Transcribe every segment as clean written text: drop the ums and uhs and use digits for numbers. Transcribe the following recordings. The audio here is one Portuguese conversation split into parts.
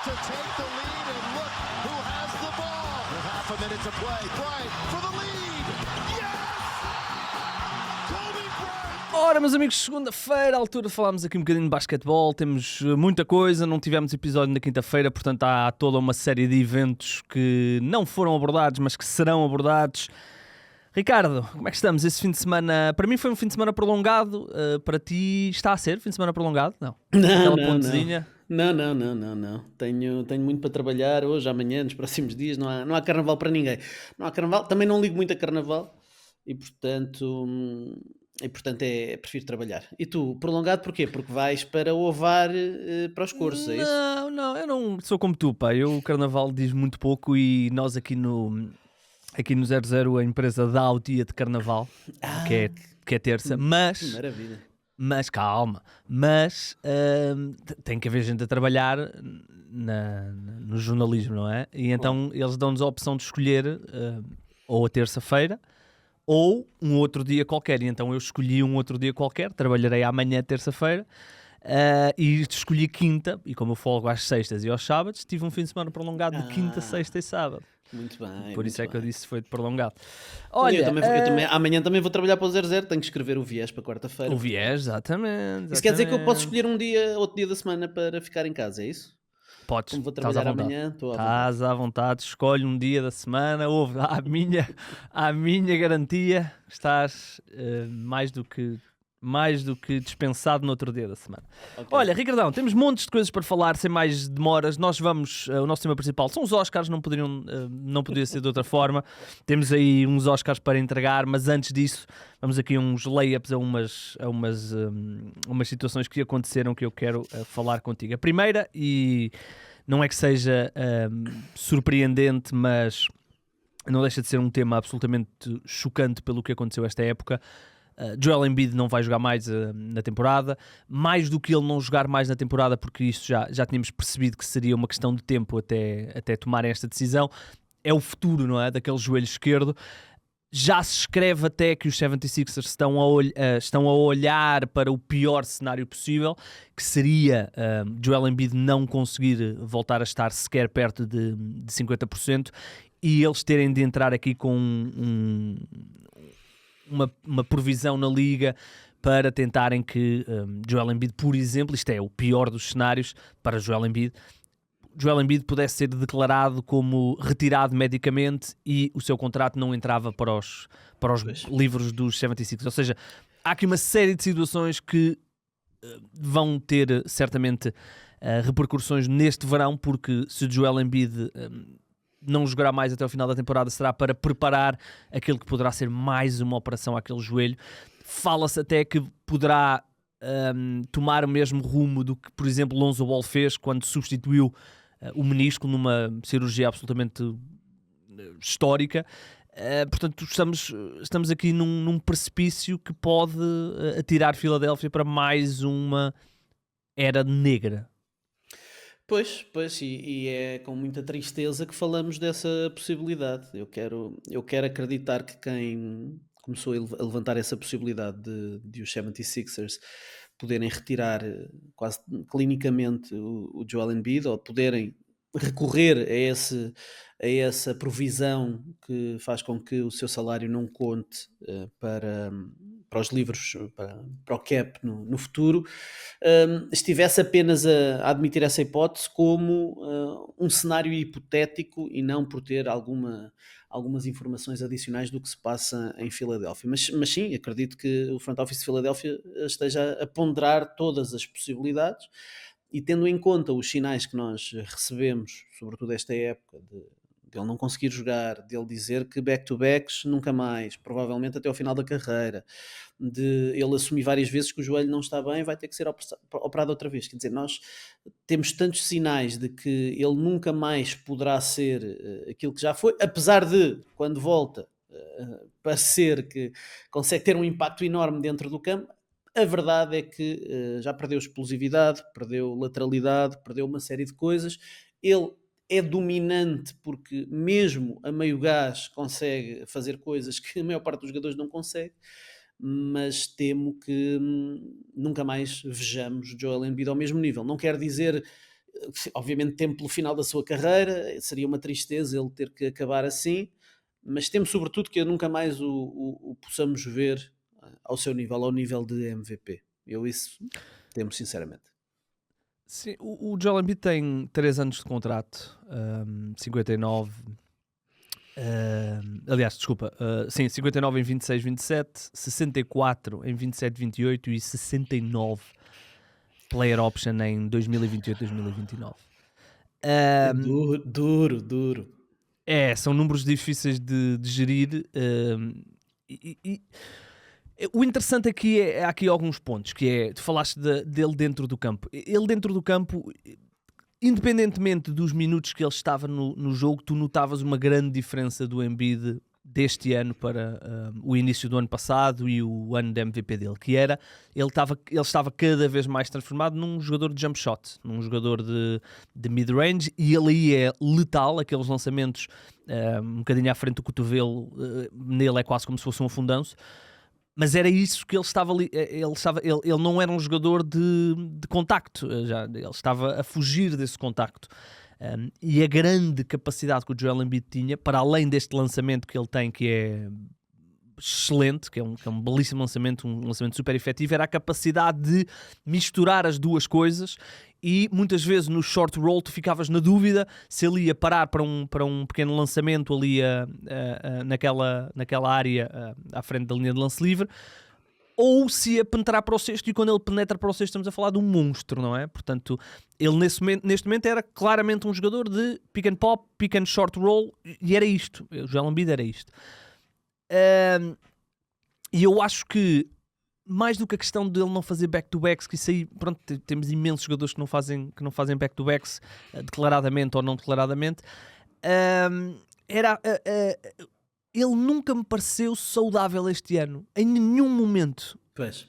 to take the lead, and look who has the ball. With half a minute to play. Bryant for the lead. Yes! Kobe Bryant! Ora, meus amigos, segunda-feira, à altura falámos aqui um bocadinho de basquetebol, temos muita coisa, não tivemos episódio na quinta-feira, portanto há toda uma série de eventos que não foram abordados, mas que serão abordados. Ricardo, como é que estamos? Esse fim de semana, para mim foi um fim de semana prolongado, para ti está a ser fim de semana prolongado? Não. Aquela pontezinha. Não. Tenho muito para trabalhar hoje, amanhã, nos próximos dias. Não há carnaval para ninguém. Não há carnaval. Também não ligo muito a carnaval e, portanto, prefiro trabalhar. E tu, prolongado porquê? Porque vais para o Ovar para os cursos, é isso? Não, eu não sou como tu, pá. O carnaval diz muito pouco e nós aqui no 00 a empresa dá o dia de carnaval, que é terça, Que mas calma, tem que haver gente a trabalhar no jornalismo, não é? E então eles dão-nos a opção de escolher ou a terça-feira ou um outro dia qualquer, e então eu escolhi um outro dia qualquer, trabalharei amanhã, terça-feira, e escolhi quinta, e como eu folgo às sextas e aos sábados, tive um fim de semana prolongado de quinta, sexta e sábado. Muito bem. Por isso é que eu disse que foi de prolongado. Olha, eu também amanhã também vou trabalhar para o 00, tenho que escrever o viés para quarta-feira. O viés, exatamente. Isso quer dizer que eu posso escolher outro dia da semana para ficar em casa, é isso? Podes, Como vou trabalhar amanhã, estou à vontade. Estás à vontade, escolhe um dia da semana, ouve, à minha garantia, estás mais do que dispensado no outro dia da semana. Okay. Olha, Ricardão, temos montes de coisas para falar, sem mais demoras. Nós vamos, o nosso tema principal são os Oscars, não podia ser de outra forma. Temos aí uns Oscars para entregar, mas antes disso, vamos aqui uns layups a umas situações que aconteceram que eu quero falar contigo. A primeira, e não é que seja surpreendente, mas não deixa de ser um tema absolutamente chocante pelo que aconteceu esta época. Joel Embiid não vai jogar mais na temporada, mais do que ele não jogar mais na temporada, porque isso já tínhamos percebido que seria uma questão de tempo até tomarem esta decisão. É o futuro, não é? Daquele joelho esquerdo. Já se escreve até que os 76ers estão a olhar para o pior cenário possível, que seria Joel Embiid não conseguir voltar a estar sequer perto de 50% e eles terem de entrar aqui com uma provisão na liga para tentarem que Joel Embiid, por exemplo, isto é o pior dos cenários para Joel Embiid pudesse ser declarado como retirado medicamente e o seu contrato não entrava para os livros dos 76. Ou seja, há aqui uma série de situações que vão ter certamente repercussões neste verão, porque se Joel Embiid não jogará mais até o final da temporada, será para preparar aquilo que poderá ser mais uma operação àquele joelho. Fala-se até que poderá tomar o mesmo rumo do que, por exemplo, Lonzo Ball fez quando substituiu o menisco numa cirurgia absolutamente histórica. Portanto, estamos aqui num precipício que pode atirar Filadélfia para mais uma era negra. Pois, e é com muita tristeza que falamos dessa possibilidade. Eu quero acreditar que quem começou a levantar essa possibilidade de os 76ers poderem retirar quase clinicamente o Joel Embiid, ou poderem recorrer a essa provisão que faz com que o seu salário não conte para os livros, para o cap no futuro, estivesse apenas a admitir essa hipótese como um cenário hipotético e não por ter algumas informações adicionais do que se passa em Filadélfia. Mas sim, acredito que o front office de Filadélfia esteja a ponderar todas as possibilidades e tendo em conta os sinais que nós recebemos, sobretudo esta época, de ele não conseguir jogar, de ele dizer que back-to-backs nunca mais, provavelmente até ao final da carreira, de ele assumir várias vezes que o joelho não está bem, vai ter que ser operado outra vez. Quer dizer, nós temos tantos sinais de que ele nunca mais poderá ser aquilo que já foi, apesar de, quando volta, parecer que consegue ter um impacto enorme dentro do campo. A verdade é que já perdeu explosividade, perdeu lateralidade, perdeu uma série de coisas. Ele é dominante porque mesmo a meio gás consegue fazer coisas que a maior parte dos jogadores não consegue, mas temo que nunca mais vejamos Joel Embiid ao mesmo nível. Não quer dizer obviamente temo pelo final da sua carreira, seria uma tristeza ele ter que acabar assim, mas temo sobretudo que nunca mais o possamos ver ao seu nível, ao nível de MVP. Eu isso temo sinceramente. Sim, o Joel Embiid tem 3 anos de contrato, 59. Aliás, desculpa, sim, 59 em 26, 27, 64 em 27, 28 e 69 player option em 2028, 2029. Duro. São números difíceis de gerir. E o interessante aqui há aqui alguns pontos, que é, tu falaste dele dentro do campo. Ele dentro do campo, independentemente dos minutos que ele estava no jogo, tu notavas uma grande diferença do Embiid deste ano para o início do ano passado e o ano de MVP dele, que era, ele estava cada vez mais transformado num jogador de jump shot, num jogador de mid-range, e ele aí é letal, aqueles lançamentos um bocadinho à frente do cotovelo, nele é quase como se fosse um afundanço. Mas era isso que ele estava ali. Ele não era um jogador de contacto. Ele estava a fugir desse contacto. E a grande capacidade que o Joel Embiid tinha, para além deste lançamento que ele tem, que é excelente, que é um belíssimo lançamento, um lançamento super efetivo, era a capacidade de misturar as duas coisas. E muitas vezes no short roll tu ficavas na dúvida se ele ia parar para um pequeno lançamento ali naquela área à frente da linha de lance livre, ou se ia penetrar para o cesto, e quando ele penetra para o cesto estamos a falar de um monstro, não é? Portanto, ele neste momento era claramente um jogador de pick and pop, pick and short roll, e era isto. O Joel Embiid era isto. E eu acho que mais do que a questão dele não fazer back-to-backs, que isso aí, pronto, temos imensos jogadores que não fazem back-to-backs, declaradamente ou não declaradamente, ele nunca me pareceu saudável este ano, em nenhum momento. Pois.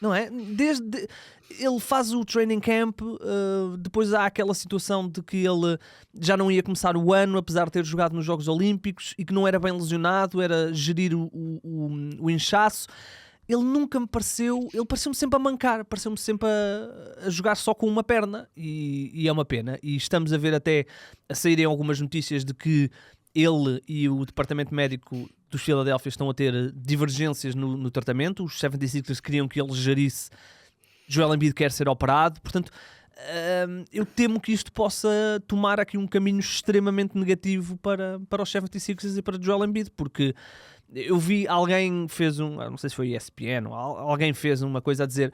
Não é? Ele faz o training camp, depois há aquela situação de que ele já não ia começar o ano, apesar de ter jogado nos Jogos Olímpicos, e que não era bem lesionado, era gerir o inchaço. Ele nunca me pareceu... Ele pareceu-me sempre a mancar, pareceu-me sempre a jogar só com uma perna, e é uma pena. E estamos a ver até a saírem algumas notícias de que ele e o departamento médico dos Philadelphia estão a ter divergências no tratamento. Os 76ers queriam que ele gerisse. Joel Embiid quer ser operado. Portanto, eu temo que isto possa tomar aqui um caminho extremamente negativo para os 76ers e para Joel Embiid, porque eu vi alguém fez não sei se foi ESPN ou alguém fez uma coisa a dizer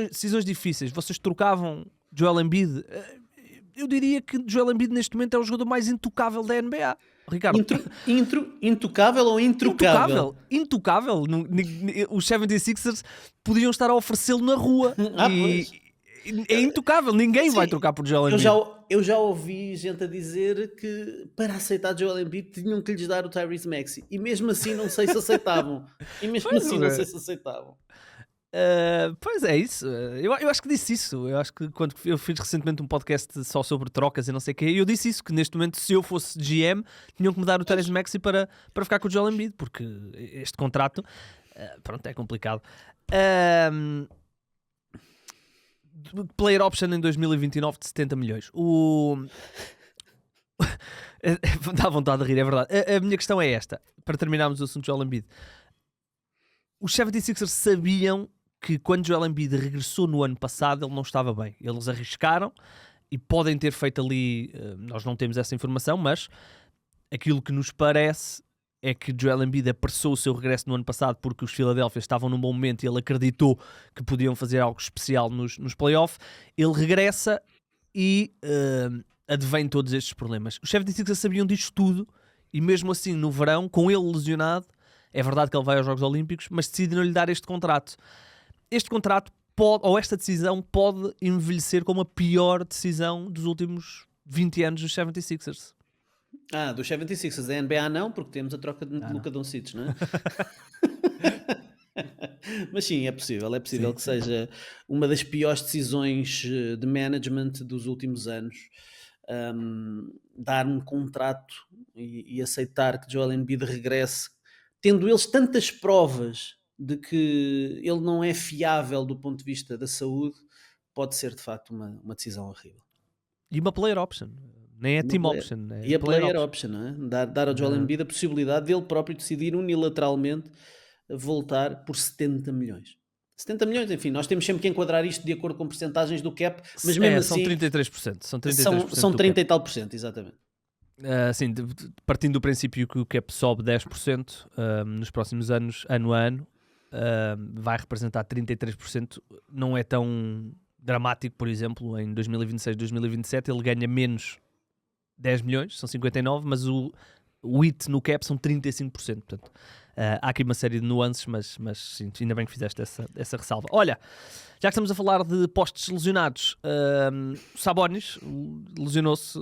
decisões difíceis, vocês trocavam Joel Embiid? Eu diria que Joel Embiid neste momento é o jogador mais intocável da NBA. Ricardo. Intocável ou introcável? Intocável. Os 76ers podiam estar a oferecê-lo na rua. É intocável. Ninguém vai trocar por Joel Embiid. Eu já ouvi gente a dizer que para aceitar Joel Embiid tinham que lhes dar o Tyrese Maxey. E mesmo assim não sei se aceitavam. Pois é isso. Eu acho que disse isso. Eu acho que quando eu fiz recentemente um podcast só sobre trocas e não sei o quê, eu disse isso, que neste momento, se eu fosse GM, tinham que me dar o Tyrese Maxey para ficar com o Joel Embiid, porque este contrato pronto, é complicado. Player option em 2029 de 70 milhões. Dá vontade de rir, é verdade. A minha questão é esta, para terminarmos o assunto de Joel Embiid. Os 76ers sabiam que quando Joel Embiid regressou no ano passado, ele não estava bem. Eles arriscaram e podem ter feito ali, nós não temos essa informação, mas aquilo que nos parece é que Joel Embiid apressou o seu regresso no ano passado porque os Philadelphia estavam num bom momento e ele acreditou que podiam fazer algo especial nos playoffs. Ele regressa e advém todos estes problemas. Os 76ers sabiam disto tudo e mesmo assim no verão, com ele lesionado, é verdade que ele vai aos Jogos Olímpicos, mas decide não lhe dar este contrato. Este contrato ou esta decisão pode envelhecer como a pior decisão dos últimos 20 anos dos 76ers. Dos 76ers. Da NBA não, porque temos a troca de Luka Doncic, não é? Mas sim, é possível sim, que seja uma das piores decisões de management dos últimos anos. Dar um contrato e aceitar que Joel Embiid regresse, tendo eles tantas provas de que ele não é fiável do ponto de vista da saúde, pode ser de facto uma decisão horrível. E uma player option, nem é team option. É E a player option, não é? Dar ao Joel Embiid a possibilidade dele próprio decidir unilateralmente voltar por 70 milhões. 70 milhões, enfim, nós temos sempre que enquadrar isto de acordo com percentagens do cap, mas mesmo são assim 33%. São 33% são do 30 cap. e tal por cento, exatamente. Assim, partindo do princípio que o cap sobe 10% nos próximos anos, ano a ano, vai representar 33%. Não é tão dramático, por exemplo, em 2026, 2027 ele ganha menos 10 milhões, são 59, mas o hit no cap são 35%. Portanto, há aqui uma série de nuances, mas sim, ainda bem que fizeste essa ressalva. Olha, já que estamos a falar de postes lesionados, o Sabonis lesionou-se,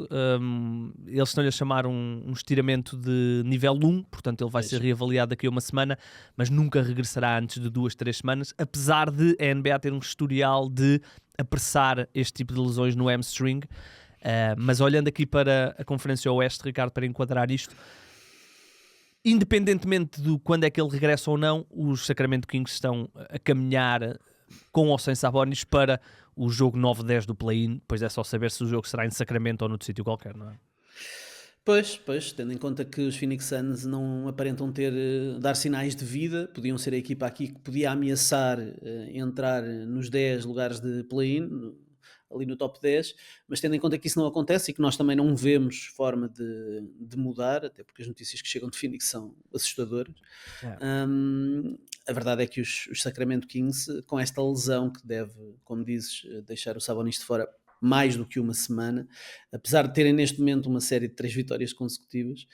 eles estão-lhe a chamar um estiramento de nível 1, portanto ele vai ser reavaliado daqui a uma semana, mas nunca regressará antes de 2-3 semanas, apesar de a NBA ter um historial de apressar este tipo de lesões no hamstring. Mas olhando aqui para a Conferência Oeste, Ricardo, para enquadrar isto, independentemente de quando é que ele regressa ou não, os Sacramento Kings estão a caminhar com ou sem Sabonis para o jogo 9-10 do play-in. Depois é só saber se o jogo será em Sacramento ou noutro sítio qualquer, não é? Pois, tendo em conta que os Phoenix Suns não aparentam dar sinais de vida, podiam ser a equipa aqui que podia ameaçar entrar nos 10 lugares de play-in, ali no top 10, mas tendo em conta que isso não acontece e que nós também não vemos forma de mudar, até porque as notícias que chegam de Phoenix são assustadoras, a verdade é que os Sacramento Kings, com esta lesão que deve, como dizes, deixar o Sabonis de fora mais do que uma semana, apesar de terem neste momento uma série de 3 vitórias consecutivas,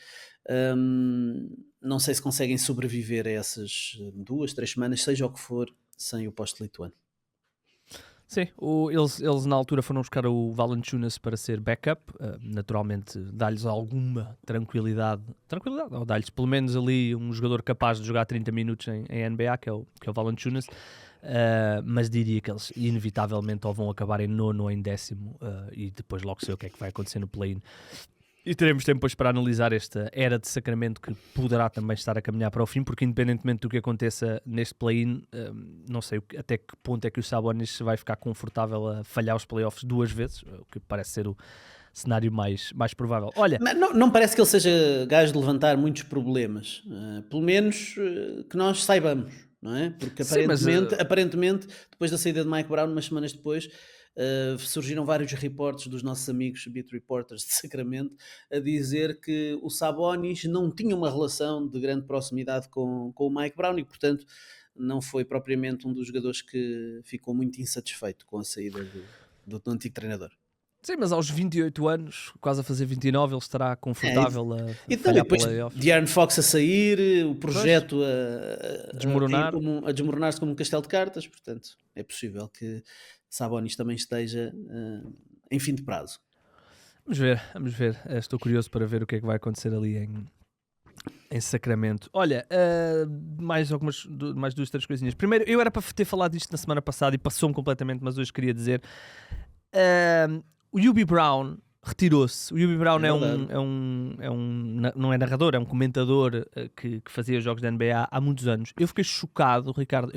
não sei se conseguem sobreviver a essas 2-3 semanas, seja o que for, sem o poste lituano. Sim, eles na altura foram buscar o Valanciunas para ser backup, naturalmente dá-lhes alguma tranquilidade, ou dá-lhes pelo menos ali um jogador capaz de jogar 30 minutos em NBA, que é o Valanciunas, mas diria que eles inevitavelmente ou vão acabar em 9º ou em 10º, e depois logo sei o que é que vai acontecer no play-in. E teremos tempo depois para analisar esta era de Sacramento que poderá também estar a caminhar para o fim, porque independentemente do que aconteça neste play-in, não sei até que ponto é que o Sabonis vai ficar confortável a falhar os playoffs 2 vezes, o que parece ser o cenário mais provável. Olha, não parece que ele seja gajo de levantar muitos problemas, pelo menos que nós saibamos, não é? Porque aparentemente, depois da saída de Mike Brown, umas semanas depois, surgiram vários reportes dos nossos amigos beat reporters de Sacramento a dizer que o Sabonis não tinha uma relação de grande proximidade com o Mike Brown e, portanto, não foi propriamente um dos jogadores que ficou muito insatisfeito com a saída do antigo treinador. Sim, mas aos 28 anos, quase a fazer 29, ele estará confortável e falhar depois De'Aaron Fox a sair, o projeto a desmoronar-se como um castelo de cartas, portanto, é possível que Sabonis também esteja em fim de prazo. Vamos ver. Estou curioso para ver o que é que vai acontecer ali em Sacramento. Olha, mais 2, 3 coisinhas. Primeiro, eu era para ter falado disto na semana passada e passou-me completamente, mas hoje queria dizer... o Hubie Brown retirou-se. O Hubie Brown não é narrador, é um comentador que fazia jogos da NBA há muitos anos. Eu fiquei chocado, Ricardo.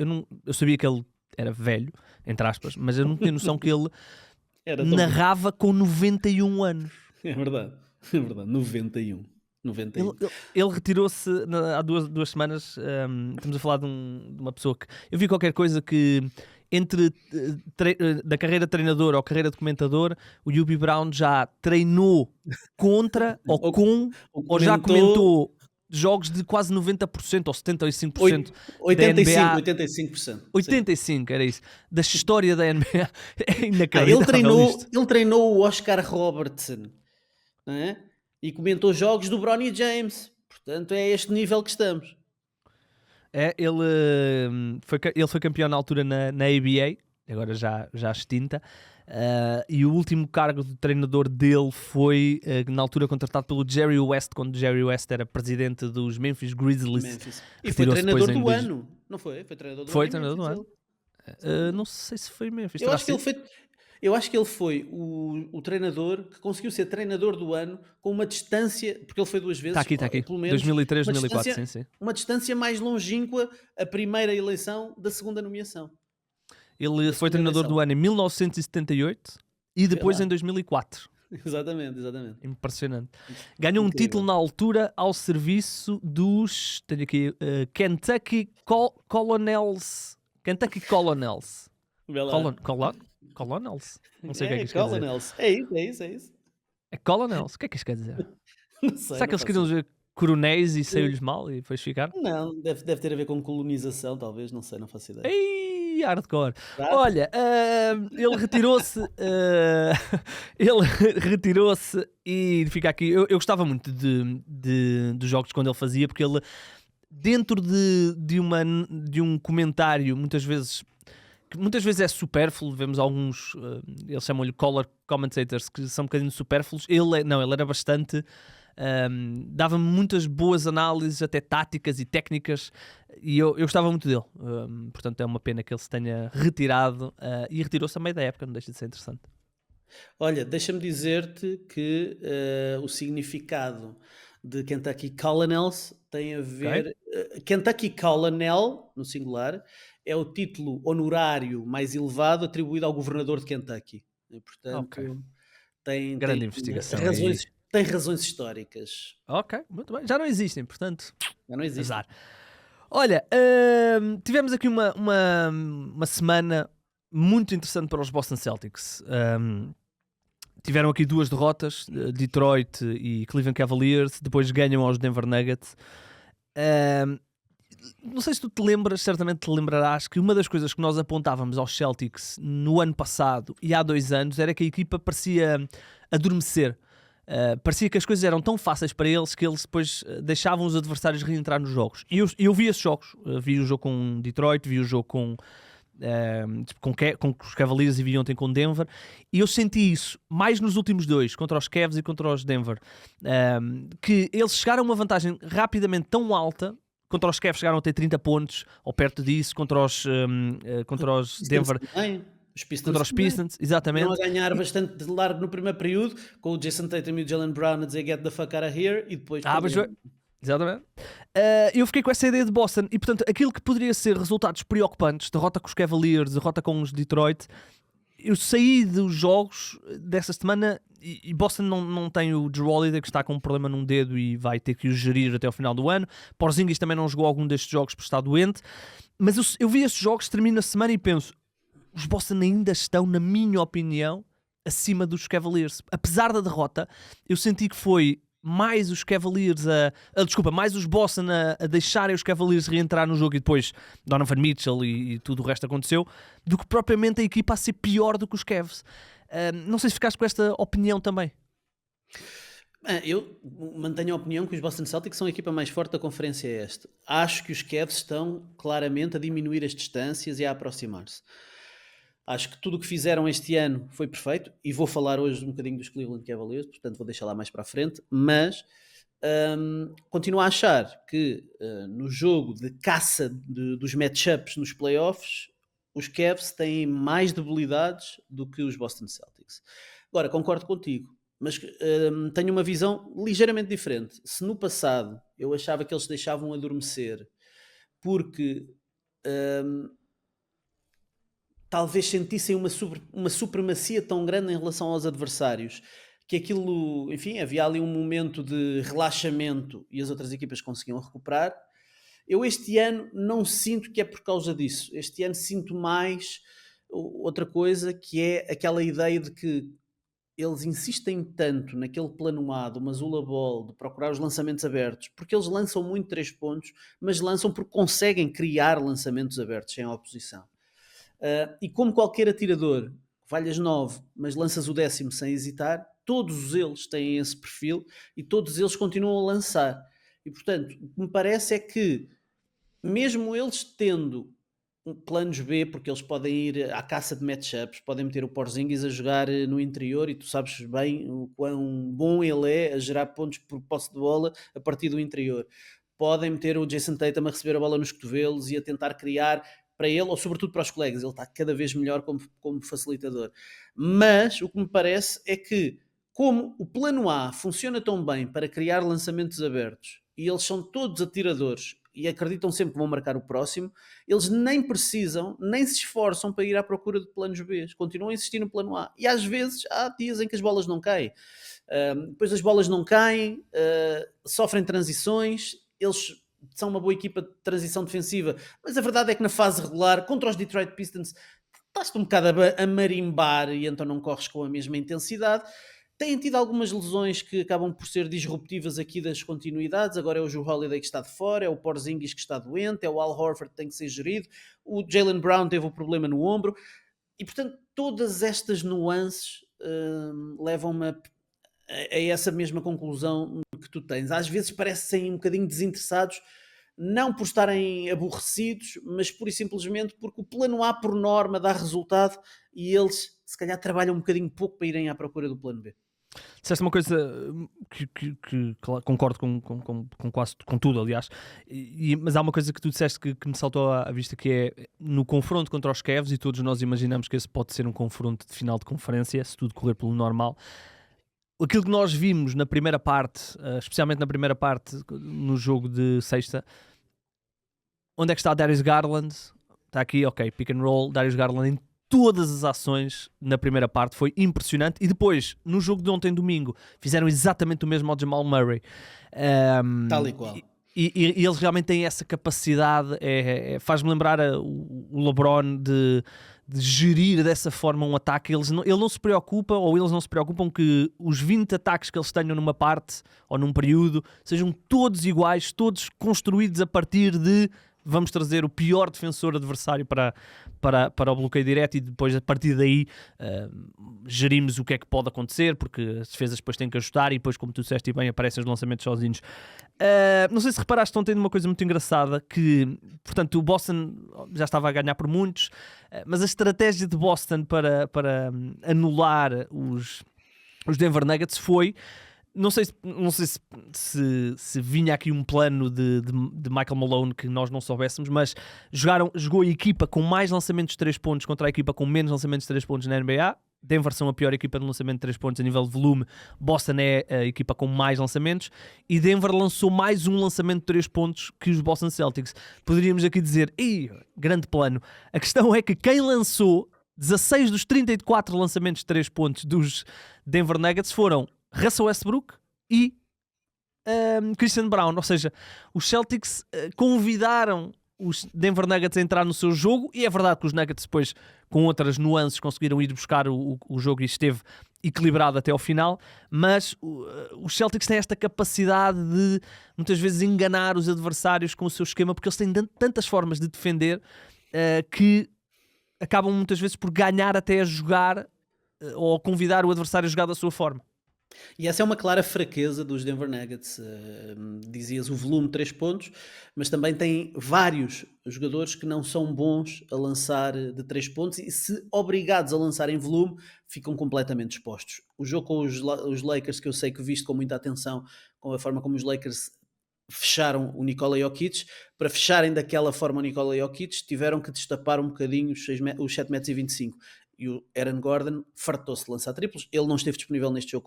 Eu sabia que ele era velho, entre aspas, mas eu não tinha noção que ele narrava com 91 anos. É verdade. 91. Ele retirou-se há duas semanas. Estamos a falar de uma pessoa que... Eu vi qualquer coisa que... Entre da carreira de treinador ou carreira de comentador, o Hubie Brown já treinou contra ou com, ou já comentou jogos de quase 90% ou 75% 85%. 85%, era isso. Da história da NBA. É inacreditável ele treinou o Oscar Robertson, não é? E comentou jogos do Bronny James. Portanto, é este nível que estamos. Ele foi campeão na altura na ABA, agora já extinta, e o último cargo de treinador dele foi na altura contratado pelo Jerry West, quando Jerry West era presidente dos Memphis Grizzlies. E foi treinador do ano, não foi? Foi treinador do ano. Foi treinador do ano. Não sei se foi Memphis. Eu acho que ele foi o treinador que conseguiu ser treinador do ano com uma distância, porque ele foi 2 vezes. Está aqui. Pelo menos, 2003, 2004, sim. Uma distância mais longínqua a primeira eleição da segunda nomeação. Ele Da foi segunda treinador do eleição. ano em 1978 e depois lá. em 2004. Exatamente, exatamente. Impressionante. Ganhou um Incrível. título na altura ao serviço dos, tenho aqui, Kentucky Colonels. Kentucky Colonels. Vê lá. Colonels? Não sei o que é que É, isto quer dizer. Colonels. É isso, é isso, é isso. É Colonels? O que é que isto quer dizer? Não sei, Será que não eles faço queriam ideia. dizer coronéis e saiu-lhes mal e depois ficaram? Não, deve ter a ver com colonização, talvez, não sei, não faço ideia. Ei, hardcore. Tá? Olha, ele retirou-se. Ele retirou-se e fica aqui. Eu gostava muito dos jogos quando ele fazia, porque ele, dentro de um comentário, que muitas vezes é supérfluo, vemos alguns, eles chamam-lhe color commentators, que são um bocadinho supérfluos. Ele era bastante. Dava-me muitas boas análises, até táticas e técnicas, e eu gostava muito dele. Portanto, é uma pena que ele se tenha retirado e retirou-se a meio da época, não deixa de ser interessante. Olha, deixa-me dizer-te que o significado de Kentucky Colonels tem a ver. Kentucky Colonel, no singular, é o título honorário mais elevado atribuído ao governador de Kentucky. E, portanto, Ok. tem Grande investigação razões, tem razões históricas. Ok, muito bem. Já não existem, portanto, Já não existe. azar. Olha, tivemos aqui uma semana muito interessante para os Boston Celtics. Tiveram aqui 2 derrotas, Detroit e Cleveland Cavaliers, depois ganham aos Denver Nuggets. Não sei se tu te lembras, certamente te lembrarás que uma das coisas que nós apontávamos aos Celtics no ano passado e há 2 anos era que a equipa parecia adormecer. Parecia que as coisas eram tão fáceis para eles que eles depois deixavam os adversários reentrar nos jogos. E eu vi esses jogos. Vi o jogo com Detroit, vi o jogo com os Cavaliers e vi ontem com Denver, e eu senti isso mais nos últimos 2, contra os Cavs e contra os Denver, que eles chegaram a uma vantagem rapidamente tão alta. Contra os Cavs chegaram a ter 30 pontos ou perto disso, contra os Denver, contra os Pistons, exatamente. Estão a ganhar bastante de largo no primeiro período, com o Jason Tatum e o Jaylen Brown a dizer get the fuck out of here, e depois exatamente. Eu fiquei com essa ideia de Boston e, portanto, aquilo que poderia ser resultados preocupantes, derrota com os Cavaliers, derrota com os Detroit, eu saí dos jogos dessa semana e Boston não tem o Jrue Holiday, que está com um problema num dedo e vai ter que o gerir até ao final do ano. Porzingis também não jogou algum destes jogos por estar doente, mas eu vi esses jogos, termino a semana e penso, os Boston ainda estão, na minha opinião, acima dos Cavaliers. Apesar da derrota, eu senti que foi mais os Cavaliers mais os Boston a deixarem os Cavaliers reentrar no jogo, e depois Donovan Mitchell e tudo o resto aconteceu, do que propriamente a equipa a ser pior do que os Cavs. Não sei se ficaste com esta opinião também. Eu mantenho a opinião que os Boston Celtics são a equipa mais forte da conferência este. Acho que os Cavs estão claramente a diminuir as distâncias e a aproximar-se. Acho que tudo o que fizeram este ano foi perfeito, e vou falar hoje um bocadinho dos Cleveland Cavaliers, portanto vou deixar lá mais para a frente, mas continuo a achar que no jogo de caça dos matchups nos playoffs, os Cavs têm mais debilidades do que os Boston Celtics. Agora, concordo contigo, mas tenho uma visão ligeiramente diferente. Se no passado eu achava que eles deixavam adormecer porque talvez sentissem uma supremacia tão grande em relação aos adversários, que aquilo, enfim, havia ali um momento de relaxamento e as outras equipas conseguiam recuperar. Eu este ano não sinto que é por causa disso. Este ano sinto mais outra coisa, que é aquela ideia de que eles insistem tanto naquele plano A de uma Zula Ball, de procurar os lançamentos abertos, porque eles lançam muito 3 pontos, mas lançam porque conseguem criar lançamentos abertos sem oposição. E como qualquer atirador, falhas 9, mas lanças o 10º sem hesitar, todos eles têm esse perfil e todos eles continuam a lançar. E portanto, o que me parece é que, mesmo eles tendo planos B, porque eles podem ir à caça de matchups, podem meter o Porzingis a jogar no interior, e tu sabes bem o quão bom ele é a gerar pontos por posse de bola a partir do interior. Podem meter o Jason Tatum a receber a bola nos cotovelos e a tentar criar para ele, ou sobretudo para os colegas. Ele está cada vez melhor como facilitador. Mas o que me parece é que, como o plano A funciona tão bem para criar lançamentos abertos, e eles são todos atiradores, e acreditam sempre que vão marcar o próximo, eles nem precisam, nem se esforçam para ir à procura de planos B, continuam a insistir no plano A, e às vezes há dias em que as bolas não caem. Depois as bolas não caem, sofrem transições, eles são uma boa equipa de transição defensiva, mas a verdade é que na fase regular, contra os Detroit Pistons, estás-te um bocado a marimbar e então não corres com a mesma intensidade. Têm tido algumas lesões que acabam por ser disruptivas aqui das continuidades. Agora é o Jrue Holiday que está de fora, é o Porzingis que está doente, é o Al Horford que tem que ser gerido, o Jaylen Brown teve um problema no ombro, e portanto todas estas nuances levam-me a essa mesma conclusão que tu tens. Às vezes parecem um bocadinho desinteressados, não por estarem aborrecidos, mas pura e simplesmente porque o plano A por norma dá resultado e eles se calhar trabalham um bocadinho pouco para irem à procura do plano B. Disseste uma coisa que concordo com quase com tudo, aliás, mas há uma coisa que tu disseste que me saltou à vista, que é no confronto contra os Cavs, e todos nós imaginamos que esse pode ser um confronto de final de conferência, se tudo correr pelo normal. Aquilo que nós vimos na primeira parte, especialmente na primeira parte, no jogo de sexta, onde é que está Darius Garland? Está aqui, ok, pick and roll, Darius Garland em todas as ações na primeira parte, foi impressionante. E depois, no jogo de ontem, domingo, fizeram exatamente o mesmo ao Jamal Murray. Tal e qual. E eles realmente têm essa capacidade, faz-me lembrar o LeBron de gerir dessa forma um ataque. Ele não se preocupa, ou eles não se preocupam que os 20 ataques que eles tenham numa parte ou num período sejam todos iguais, todos construídos a partir de vamos trazer o pior defensor adversário para o bloqueio direto, e depois a partir daí gerimos o que é que pode acontecer, porque as defesas depois têm que ajustar e depois, como tu disseste bem, aparecem os lançamentos sozinhos. Não sei se reparaste ontem numa coisa muito engraçada, que portanto o Boston já estava a ganhar por muitos, mas a estratégia de Boston para anular os Denver Nuggets foi, não sei se vinha aqui um plano de Michael Malone que nós não soubéssemos, mas jogou a equipa com mais lançamentos de 3 pontos contra a equipa com menos lançamentos de 3 pontos na NBA. Denver são a pior equipa de lançamento de 3 pontos a nível de volume, Boston é a equipa com mais lançamentos, e Denver lançou mais um lançamento de 3 pontos que os Boston Celtics. Poderíamos aqui dizer, grande plano. A questão é que quem lançou 16 dos 34 lançamentos de 3 pontos dos Denver Nuggets foram Russell Westbrook e Christian Brown. Ou seja, os Celtics convidaram os Denver Nuggets a entrar no seu jogo, e é verdade que os Nuggets depois, com outras nuances, conseguiram ir buscar o jogo e esteve equilibrado até ao final, mas os Celtics têm esta capacidade de muitas vezes enganar os adversários com o seu esquema, porque eles têm tantas formas de defender que acabam muitas vezes por ganhar até a jogar ou convidar o adversário a jogar da sua forma. E essa é uma clara fraqueza dos Denver Nuggets. Dizias o volume 3 pontos, mas também tem vários jogadores que não são bons a lançar de 3 pontos, e se obrigados a lançar em volume ficam completamente expostos. O jogo com os Lakers, que eu sei que viste com muita atenção, com a forma como os Lakers fecharam o Nikola Jokic, para fecharem daquela forma o Nikola Jokic tiveram que destapar um bocadinho os 7,25 metros, e o Aaron Gordon fartou-se de lançar triplos. Ele não esteve disponível neste jogo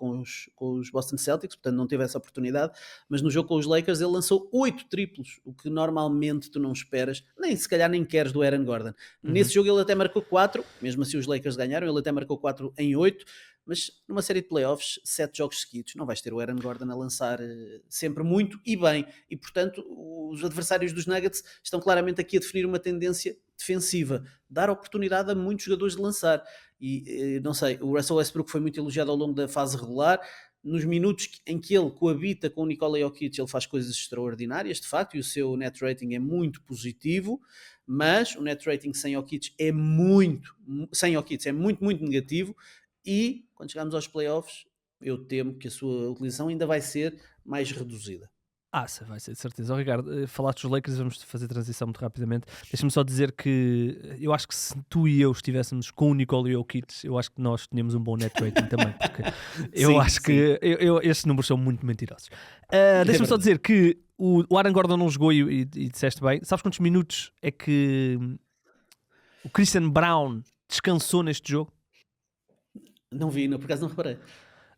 com os Boston Celtics, portanto não teve essa oportunidade, mas no jogo com os Lakers ele lançou 8 triplos, o que normalmente tu não esperas, se calhar nem queres do Aaron Gordon. Nesse jogo ele até marcou 4, mesmo assim os Lakers ganharam, ele até marcou 4 em 8, mas numa série de playoffs, 7 jogos seguidos, não vais ter o Aaron Gordon a lançar sempre muito e bem, e portanto os adversários dos Nuggets estão claramente aqui a definir uma tendência defensiva, dar oportunidade a muitos jogadores de lançar. E não sei, o Russell Westbrook foi muito elogiado ao longo da fase regular. Nos minutos em que ele coabita com o Nikola Jokic, ele faz coisas extraordinárias, de facto, e o seu net rating é muito positivo, mas o net rating sem Jokic é muito, muito negativo, e quando chegarmos aos playoffs, eu temo que a sua utilização ainda vai ser mais reduzida. Vai ser de certeza. Ricardo, falaste dos Lakers, vamos fazer transição muito rapidamente. Deixa-me só dizer que eu acho que se tu e eu estivéssemos com o Nikola Jokic, eu acho que nós tínhamos um bom net rating também, porque eu acho que estes números são muito mentirosos. Deixa-me só dizer que o Aaron Gordon não jogou e disseste bem. Sabes quantos minutos é que o Christian Brown descansou neste jogo? Não vi, por acaso não reparei.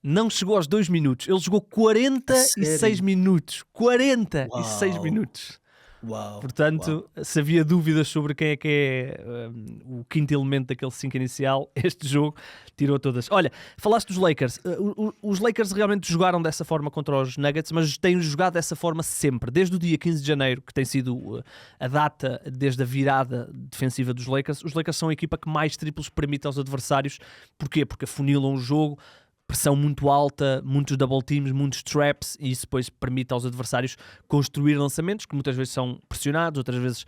Não chegou aos 2 minutos. Ele jogou 46 minutos. 46 minutos. Uau. Portanto, se havia dúvidas sobre quem é que é o quinto elemento daquele 5 inicial, este jogo tirou todas. Olha, falaste dos Lakers. Os Lakers realmente jogaram dessa forma contra os Nuggets, mas têm jogado dessa forma sempre. Desde o dia 15 de janeiro, que tem sido a data desde a virada defensiva dos Lakers, os Lakers são a equipa que mais triplos permite aos adversários. Porquê? Porque afunilam o jogo, pressão muito alta, muitos double teams, muitos traps, e isso depois permite aos adversários construir lançamentos que muitas vezes são pressionados, outras vezes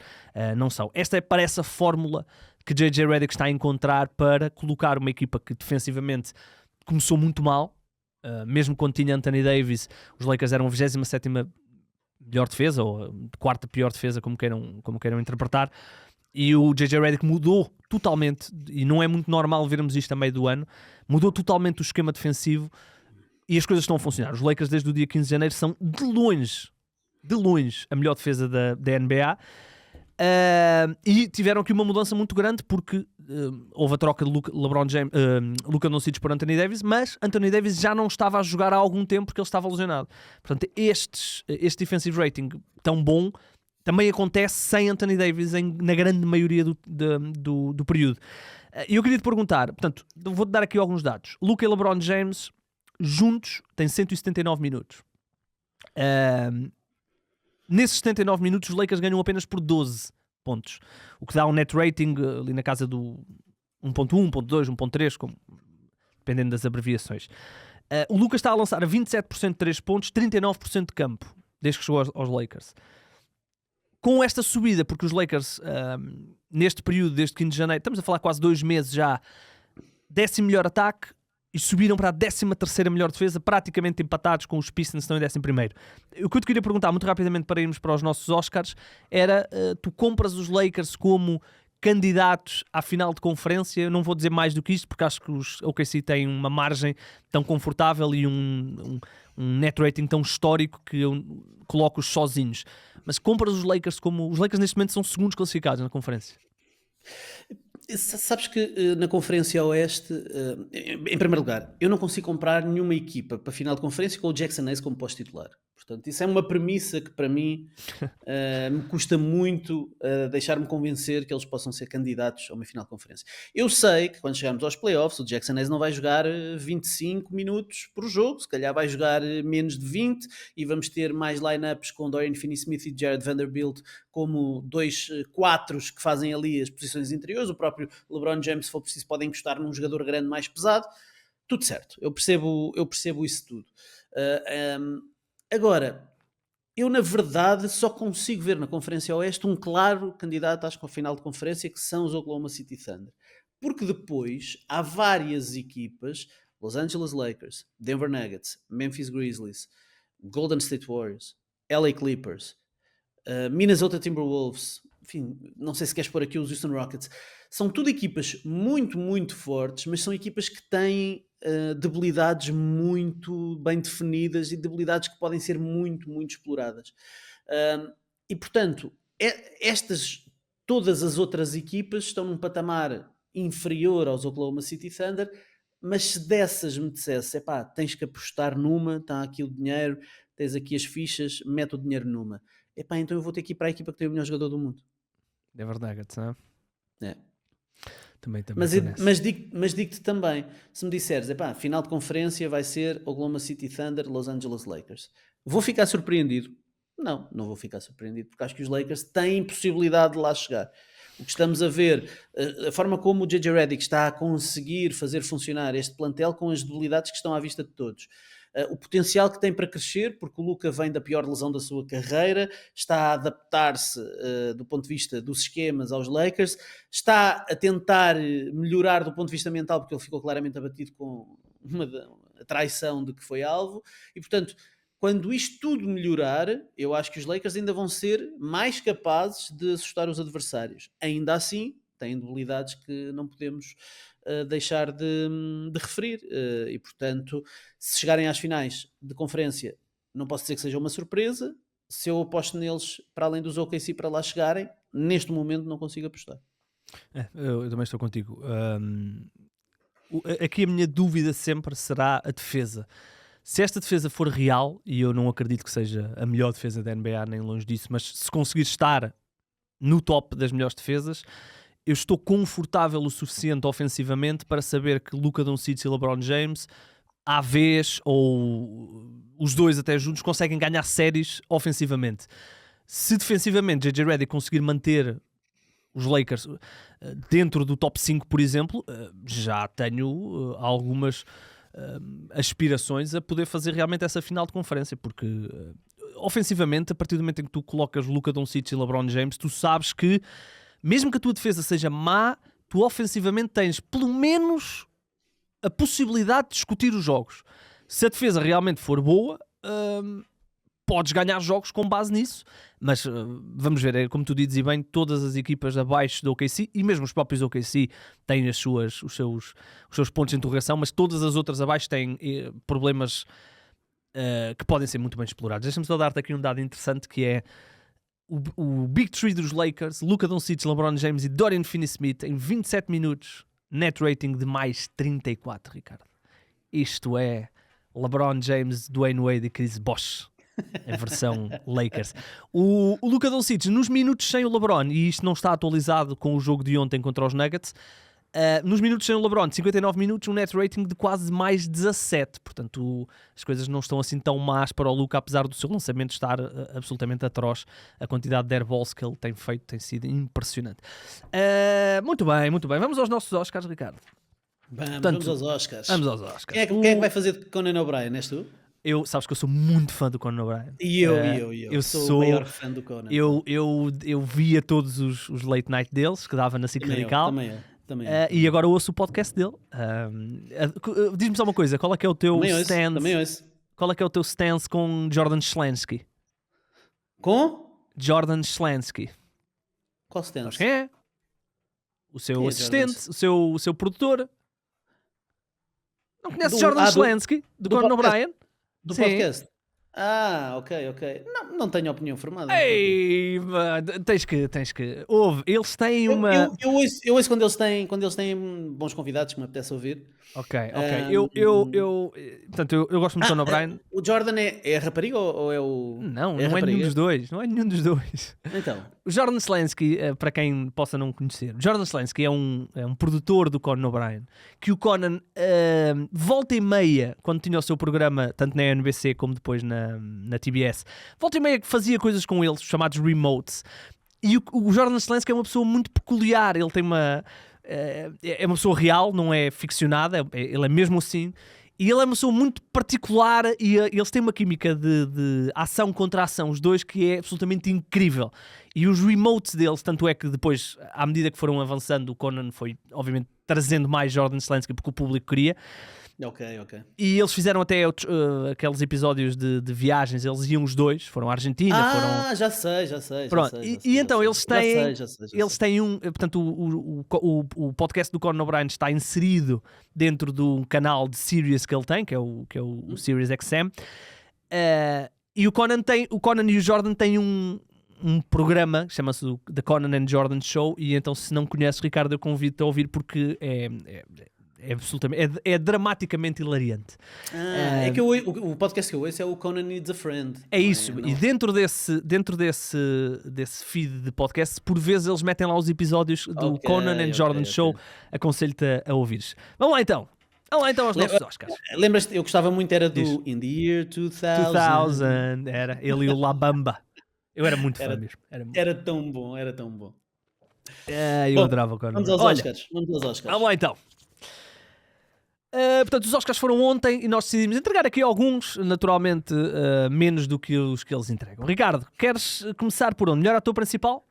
não são. Esta parece a fórmula que J.J. Redick está a encontrar para colocar uma equipa que defensivamente começou muito mal, mesmo quando tinha Anthony Davis, os Lakers eram a 27ª melhor defesa, ou a quarta pior defesa, como queiram interpretar, e o J.J. Redick mudou totalmente, e não é muito normal vermos isto a meio do ano, mudou totalmente o esquema defensivo e as coisas estão a funcionar. Os Lakers desde o dia 15 de janeiro são de longe a melhor defesa da NBA, e tiveram aqui uma mudança muito grande porque houve a troca de Luka Doncic por Anthony Davis, mas Anthony Davis já não estava a jogar há algum tempo porque ele estava lesionado. Portanto, este defensive rating tão bom também acontece sem Anthony Davis na grande maioria do período. E eu queria te perguntar, portanto, vou-te dar aqui alguns dados. Luka e LeBron James juntos têm 179 minutos. Nesses 79 minutos os Lakers ganham apenas por 12 pontos, o que dá um net rating ali na casa do 1.1, 1.2, 1.3, dependendo das abreviações. O Luka está a lançar a 27% de 3 pontos, 39% de campo, desde que chegou aos Lakers. Com esta subida, porque os Lakers, neste período, desde 15 de janeiro, estamos a falar quase 2 meses já, 10º melhor ataque, e subiram para a 13ª melhor defesa, praticamente empatados com os Pistons, estão em 11º. O que eu te queria perguntar, muito rapidamente, para irmos para os nossos Oscars, era, tu compras os Lakers como candidatos à final de conferência? Eu não vou dizer mais do que isto, porque acho que os OKC têm uma margem tão confortável e um net rating tão histórico que eu coloco-os sozinhos. Mas compras os Lakers como... Os Lakers neste momento são segundos classificados na conferência. Sabes que na Conferência Oeste, em primeiro lugar, eu não consigo comprar nenhuma equipa para a final de conferência com o Jackson Hayes como pós-titular. Portanto, isso é uma premissa que para mim me custa muito deixar-me convencer que eles possam ser candidatos a uma final de conferência. Eu sei que quando chegarmos aos playoffs o Jackson Hayes não vai jogar 25 minutos por jogo, se calhar vai jogar menos de 20 e vamos ter mais lineups com Dorian Finney-Smith e Jared Vanderbilt como 2 quatros que fazem ali as posições interiores. O próprio LeBron James, se for preciso, pode encostar num jogador grande mais pesado. Tudo certo, eu percebo isso tudo. Agora, eu na verdade só consigo ver na Conferência Oeste um claro candidato à final de conferência, que são os Oklahoma City Thunder. Porque depois há várias equipas, Los Angeles Lakers, Denver Nuggets, Memphis Grizzlies, Golden State Warriors, LA Clippers, Minnesota Timberwolves, enfim, não sei se queres pôr aqui os Houston Rockets. São tudo equipas muito, muito fortes, mas são equipas que têm debilidades muito bem definidas e debilidades que podem ser muito, muito exploradas. E, portanto, todas as outras equipas estão num patamar inferior aos Oklahoma City Thunder, mas se dessas me dissesse, epá, tens que apostar numa, está aqui o dinheiro, tens aqui as fichas, mete o dinheiro numa. Epá, então eu vou ter que ir para a equipa que tem o melhor jogador do mundo. Denver Nuggets, não é? É. Também Mas digo-te também, se me disseres, epá, final de conferência vai ser Oklahoma City Thunder, Los Angeles Lakers, vou ficar surpreendido? Não vou ficar surpreendido, porque acho que os Lakers têm possibilidade de lá chegar. O que estamos a ver, a forma como o J.J. Redick está a conseguir fazer funcionar este plantel com as debilidades que estão à vista de todos. O potencial que tem para crescer, porque o Luka vem da pior lesão da sua carreira, está a adaptar-se do ponto de vista dos esquemas aos Lakers, está a tentar melhorar do ponto de vista mental, porque ele ficou claramente abatido com a traição de que foi alvo, e portanto, quando isto tudo melhorar, eu acho que os Lakers ainda vão ser mais capazes de assustar os adversários. Ainda assim, têm debilidades que não podemos deixar de referir, e portanto, se chegarem às finais de conferência, não posso dizer que seja uma surpresa. Se eu aposto neles, para além dos OKC, para lá chegarem, neste momento não consigo apostar. Eu também estou contigo. Aqui a minha dúvida sempre será a defesa. Se esta defesa for real, e eu não acredito que seja a melhor defesa da NBA, nem longe disso, mas se conseguir estar no top das melhores defesas, eu estou confortável o suficiente ofensivamente para saber que Luka Doncic e LeBron James, à vez, ou os dois até juntos, conseguem ganhar séries ofensivamente. Se defensivamente JJ Redick conseguir manter os Lakers dentro do top 5, por exemplo, já tenho algumas aspirações a poder fazer realmente essa final de conferência, porque ofensivamente, a partir do momento em que tu colocas Luka Doncic e LeBron James, tu sabes que mesmo que a tua defesa seja má, tu ofensivamente tens pelo menos a possibilidade de discutir os jogos. Se a defesa realmente for boa, podes ganhar jogos com base nisso, mas vamos ver, como tu dizes e bem, todas as equipas abaixo do OKC, e mesmo os próprios OKC têm os seus pontos de interrogação, mas todas as outras abaixo têm problemas que podem ser muito bem explorados. Deixa-me só dar-te aqui um dado interessante, que é o Big Three dos Lakers: Luka Doncic, LeBron James e Dorian Finney-Smith, em 27 minutos, net rating de mais 34, Ricardo. Isto é LeBron James, Dwayne Wade e Chris Bosh em versão Lakers. O Luka Doncic, nos minutos sem o LeBron, e isto não está atualizado com o jogo de ontem contra os Nuggets, nos minutos sem o LeBron, 59 minutos, um net rating de quase mais 17. Portanto, as coisas não estão assim tão más para o Luka, apesar do seu lançamento estar absolutamente atroz. A quantidade de airballs que ele tem feito tem sido impressionante. Muito bem, muito bem. Vamos aos nossos Oscars, Ricardo. Vamos aos Oscars. Vamos aos Oscars. Quem é que vai fazer de Conan O'Brien? És tu? Sabes que eu sou muito fã do Conan O'Brien. E eu sou o maior fã do Conan. Eu via todos os late night deles, que dava na SIC Radical. Também eu. E agora ouço o podcast dele. Diz-me só uma coisa, qual é que é o teu stance? Também ouço. Qual é que é o teu stance com Jordan Schlansky? Com? Jordan Schlansky. Qual stance? Sabes quem é? O seu Quem é assistente, o seu produtor. Não conheces Do- Jordan ah, do- Schlansky? Do Conan podcast. O'Brien? Do Sim. podcast? Ok. Não tenho opinião formada. Ei, tens que. Ouve, eles têm uma. Eu ouço quando eles têm bons convidados que me apetece ouvir. Ok. Portanto, eu gosto muito do Conan O'Brien. O Jordan é a rapariga ou é o. Não é é nenhum rapariga? dos dois. Não é nenhum dos dois. Então. O Jordan Schlansky, para quem possa não conhecer, Jordan Schlansky é um produtor do Conan O'Brien, que o Conan, volta e meia, quando tinha o seu programa, tanto na NBC como depois na TBS, volta e meia que fazia coisas com eles, chamados remotes. E o Jordan Schlansky é uma pessoa muito peculiar. Ele tem é uma pessoa real, não é ficcionada, ele é mesmo assim. E ele é uma pessoa muito particular e eles têm uma química de ação contra ação, os dois, que é absolutamente incrível. E os remotes deles, tanto é que depois, à medida que foram avançando, o Conan foi, obviamente, trazendo mais Jordan Schlansky porque o público queria. Ok. E eles fizeram até aqueles episódios de viagens, eles iam os dois, foram à Argentina, foram... Já sei. Pronto, e então eles têm, Já sei. eles têm portanto, o podcast do Conan O'Brien está inserido dentro do canal de Sirius que ele tem, que é o Sirius XM, e o Conan e o Jordan têm um programa que chama-se The Conan and Jordan Show, e então, se não conheces, Ricardo, eu convido-te a ouvir porque é absolutamente, é dramaticamente hilariante. É que o podcast que eu ouço é o Conan Needs a Friend. É isso, e dentro desse feed de podcast, por vezes eles metem lá os episódios do Conan and Jordan Show. Aconselho-te a ouvires. Vamos lá então aos nossos Oscars. Lembras-te, eu gostava muito, era do In the Year 2000. 2000, era ele e o La Bamba. Eu era muito fã mesmo. Era tão bom. Eu Bom, adorava o Conan. Vamos aos Oscars. Vamos lá então. Portanto, os Oscars foram ontem e nós decidimos entregar aqui alguns, naturalmente menos do que os que eles entregam. Ricardo, queres começar por onde? Melhor ator principal?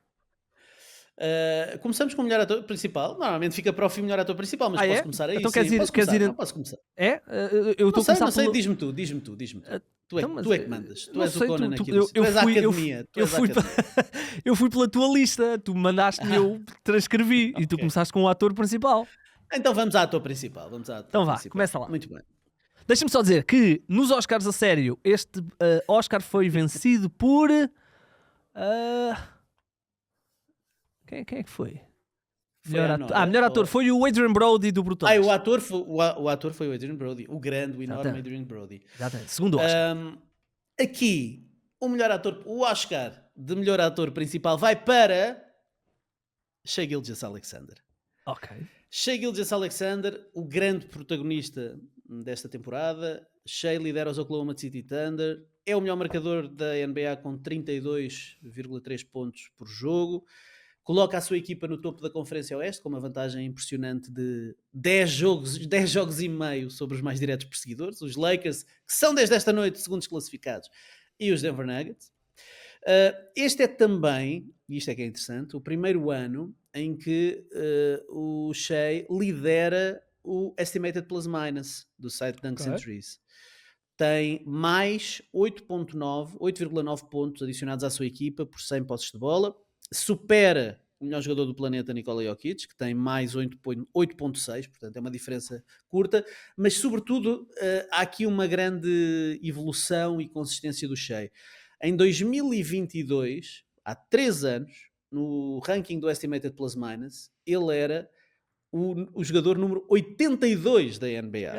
Começamos com o melhor ator principal. Normalmente fica para o fim melhor ator principal, mas posso começar aí. Então sim, posso começar. É? Eu estou a começar não sei, pelo... diz-me tu. Tu é que mandas. Tu és o Conan aqui. Eu Tu és a academia. Eu fui pela tua lista. Tu mandaste-me, eu transcrevi e tu começaste com o ator principal. Então vamos à ator principal. Então vá, começa lá. Muito bem. Deixa-me só dizer que nos Oscars a sério, este Oscar foi vencido por... Quem é que foi? Melhor a ator. Nora, Melhor ator. ou- Foi o Adrian Brody do Brutais. o ator foi o Adrian Brody, o grande, o enorme Exatamente. Adrian Brody. Exatamente. Segundo Oscar. Aqui, o Oscar de melhor ator principal vai para Shai Gilgeous-Alexander. Ok. Shai Gilgeous-Alexander, o grande protagonista desta temporada. Shai lidera os Oklahoma City Thunder, é o melhor marcador da NBA com 32,3 pontos por jogo. Coloca a sua equipa no topo da Conferência Oeste com uma vantagem impressionante de 10 jogos e meio sobre os mais diretos perseguidores, os Lakers, que são desde esta noite segundos classificados, e os Denver Nuggets. Este é também, e isto é que é interessante, o primeiro ano em que o Shai lidera o Estimated Plus Minus do site Dunks and Trees. Tem mais 8,9 pontos adicionados à sua equipa por 100 posses de bola. Supera o melhor jogador do planeta, Nikola Jokic, que tem mais 8,6, portanto é uma diferença curta, mas sobretudo há aqui uma grande evolução e consistência do Shai. Em 2022, há 3 anos, no ranking do Estimated Plus Minus, ele era o jogador número 82 da NBA,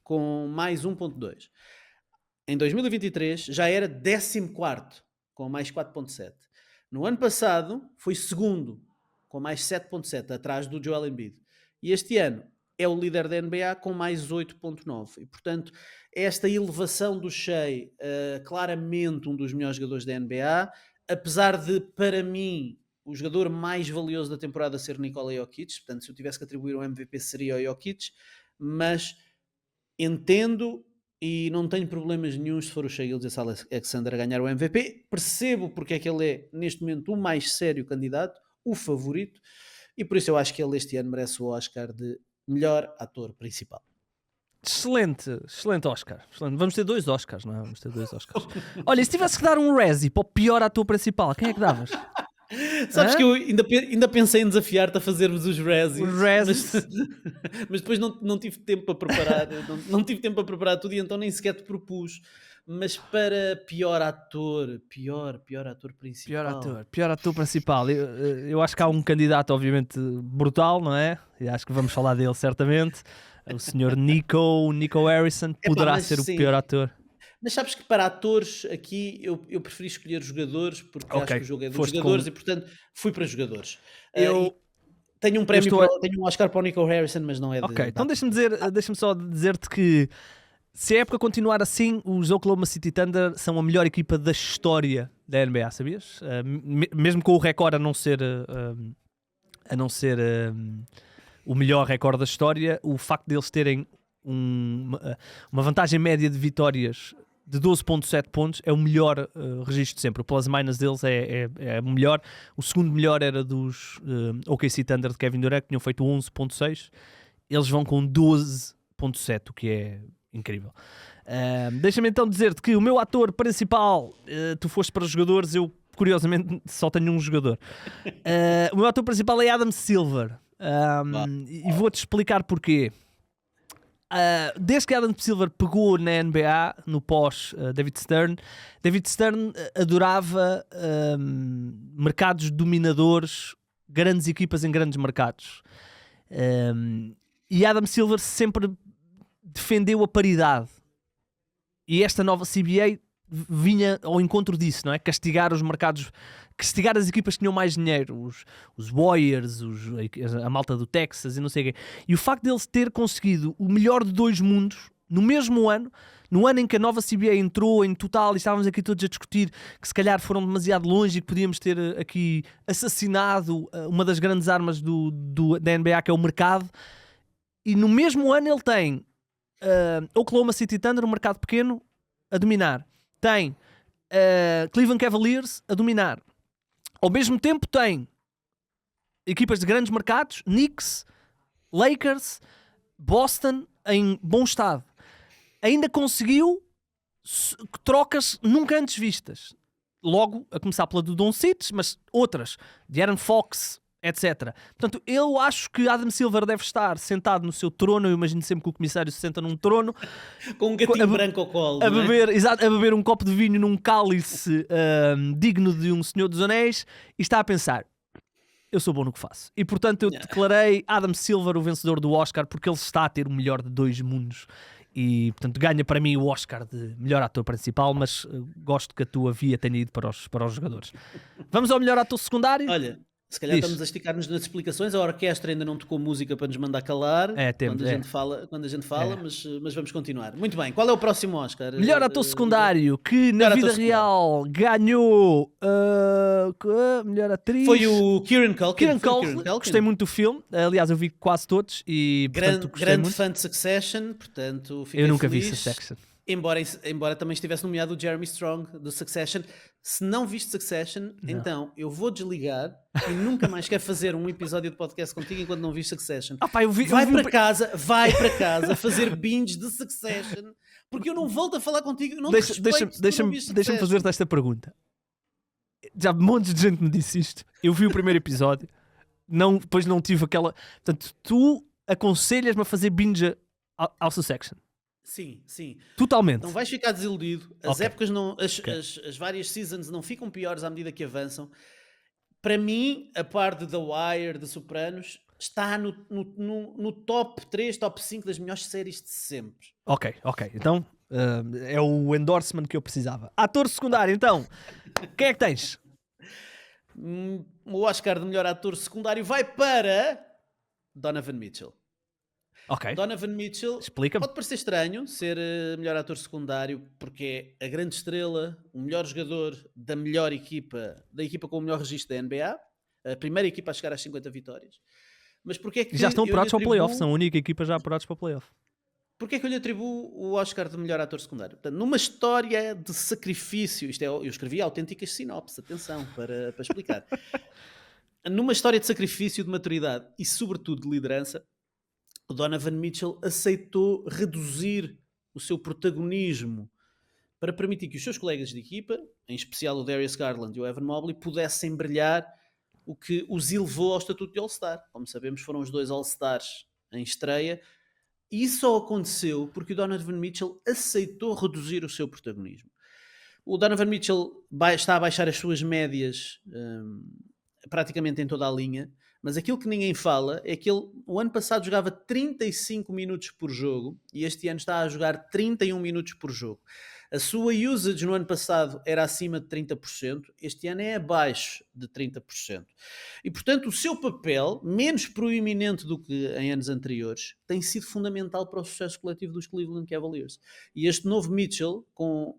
com mais 1,2. Em 2023 já era 14º, com mais 4,7. No ano passado foi segundo, com mais 7,7, atrás do Joel Embiid. E este ano é o líder da NBA com mais 8,9. E, portanto, esta elevação do Shai, claramente um dos melhores jogadores da NBA, apesar de, para mim, o jogador mais valioso da temporada ser Nikola Jokic. Portanto, se eu tivesse que atribuir um MVP seria o Jokic, mas entendo e não tenho problemas nenhum se for o Shai Gilgeous-Alexander a ganhar o MVP. Percebo porque é que ele é, neste momento, o mais sério candidato, o favorito, e por isso eu acho que ele este ano merece o Oscar de melhor ator principal. Excelente Oscar. Excelente. Vamos ter 2 Oscars, não é? Vamos ter 2 Oscars. Olha, se tivesse que dar um Razzie para o pior ator principal, quem é que davas? Sabes que eu ainda pensei em desafiar-te a fazermos os Razzies, mas depois não tive tempo para preparar, não tive tempo para preparar tudo e então nem sequer te propus. Mas para pior ator principal. Pior ator principal. Eu acho que há um candidato, obviamente, brutal, não é? E acho que vamos falar dele certamente. O senhor Nico Harrison poderá ser o pior ator. Mas sabes que para atores aqui eu preferi escolher jogadores porque acho que o jogo é dos jogadores e portanto fui para jogadores. Tenho um prémio, tenho um Oscar para o Nico Harrison, mas não é de... Ok, então deixa-me só dizer-te que se a época continuar assim, os Oklahoma City Thunder são a melhor equipa da história da NBA, sabias? Mesmo com o recorde a não ser o melhor recorde da história, o facto deles terem uma vantagem média de vitórias de 12,7 pontos é o melhor registro de sempre. O plus-minus deles é o melhor. O segundo melhor era dos OKC Thunder de Kevin Durant, que tinham feito 11,6. Eles vão com 12,7, o que é incrível. Deixa-me então dizer-te que o meu ator principal, tu foste para os jogadores, eu curiosamente só tenho um jogador. O meu ator principal é Adam Silver. E vou-te explicar porquê. Desde que Adam Silver pegou na NBA, no pós David Stern adorava mercados dominadores, grandes equipas em grandes mercados. E Adam Silver sempre defendeu a paridade. E esta nova CBA vinha ao encontro disso, não é? Castigar os mercados, castigar as equipas que tinham mais dinheiro, os Warriors, a malta do Texas e não sei o quê. E o facto deles ter conseguido o melhor de 2 mundos no mesmo ano, no ano em que a nova CBA entrou em total e estávamos aqui todos a discutir que se calhar foram demasiado longe e que podíamos ter aqui assassinado uma das grandes armas da NBA, que é o mercado. E no mesmo ano ele tem Oklahoma City Thunder, um mercado pequeno, a dominar. Tem Cleveland Cavaliers a dominar. Ao mesmo tempo tem equipas de grandes mercados, Knicks, Lakers, Boston em bom estado. Ainda conseguiu trocas nunca antes vistas. Logo, a começar pela do Doncic, mas outras, de Aaron Fox, etc. Portanto, eu acho que Adam Silver deve estar sentado no seu trono. Eu imagino sempre que o comissário se senta num trono com um gatinho branco ao colo, a beber um copo de vinho num cálice digno de um Senhor dos Anéis, e está a pensar: eu sou bom no que faço. E portanto eu declarei Adam Silver o vencedor do Oscar porque ele está a ter o melhor de dois mundos. E portanto ganha para mim o Oscar de melhor ator principal, mas gosto que a tua via tenha ido para os jogadores. Vamos ao melhor ator secundário? Olha, se calhar Diz. estamos a esticar-nos nas explicações. A orquestra ainda não tocou música para nos mandar calar Temos, quando a gente fala, mas vamos continuar. Muito bem, qual é o próximo Oscar? Melhor ator secundário que na melhor vida ator real ganhou melhor atriz. Foi o Kieran Culkin. Kieran Culkin. Gostei muito do filme. Aliás, eu vi quase todos e portanto, gostei grande muito. fã de Succession, portanto fiquei Eu nunca vi feliz. Succession. Embora também estivesse nomeado o Jeremy Strong do Succession. Se não viste Succession, então eu vou desligar e nunca mais quero fazer um episódio de podcast contigo enquanto não viste Succession. Vai para casa fazer binge de Succession, porque eu não volto a falar contigo. Não Deixa-me fazer-te esta pergunta. Já montes de gente me disse isto. Eu vi o primeiro episódio, depois não tive aquela. Portanto, tu aconselhas-me a fazer binge ao Succession? Sim, sim. Totalmente. Não vais ficar desiludido. As épocas não. As várias seasons não ficam piores à medida que avançam. Para mim, a par de The Wire, de Sopranos, está no top 3, top 5 das melhores séries de sempre. Ok. Então é o endorsement que eu precisava. Ator secundário, então. Quem é que tens? O Oscar de melhor ator secundário vai para Donovan Mitchell. Ok. Donovan Mitchell pode parecer estranho ser melhor ator secundário porque é a grande estrela, o melhor jogador da melhor equipa, da equipa com o melhor registro da NBA, a primeira equipa a chegar às 50 vitórias. Mas porque é que já estão apurados para o playoff, são a única equipa já apurados para o playoff. Porquê é que eu lhe atribuo o Oscar de melhor ator secundário? Portanto, numa história de sacrifício, eu escrevi autênticas sinopses, atenção, para explicar. Numa história de sacrifício, de maturidade e sobretudo de liderança, o Donovan Mitchell aceitou reduzir o seu protagonismo para permitir que os seus colegas de equipa, em especial o Darius Garland e o Evan Mobley, pudessem brilhar, o que os elevou ao estatuto de All-Star. Como sabemos, foram os 2 All-Stars em estreia, e isso só aconteceu porque o Donovan Mitchell aceitou reduzir o seu protagonismo. O Donovan Mitchell está a baixar as suas médias praticamente em toda a linha, mas aquilo que ninguém fala é que ele, o ano passado, jogava 35 minutos por jogo e este ano está a jogar 31 minutos por jogo. A sua usage no ano passado era acima de 30%, este ano é abaixo de 30%. E, portanto, o seu papel, menos proeminente do que em anos anteriores, tem sido fundamental para o sucesso coletivo dos Cleveland Cavaliers. E este novo Mitchell, com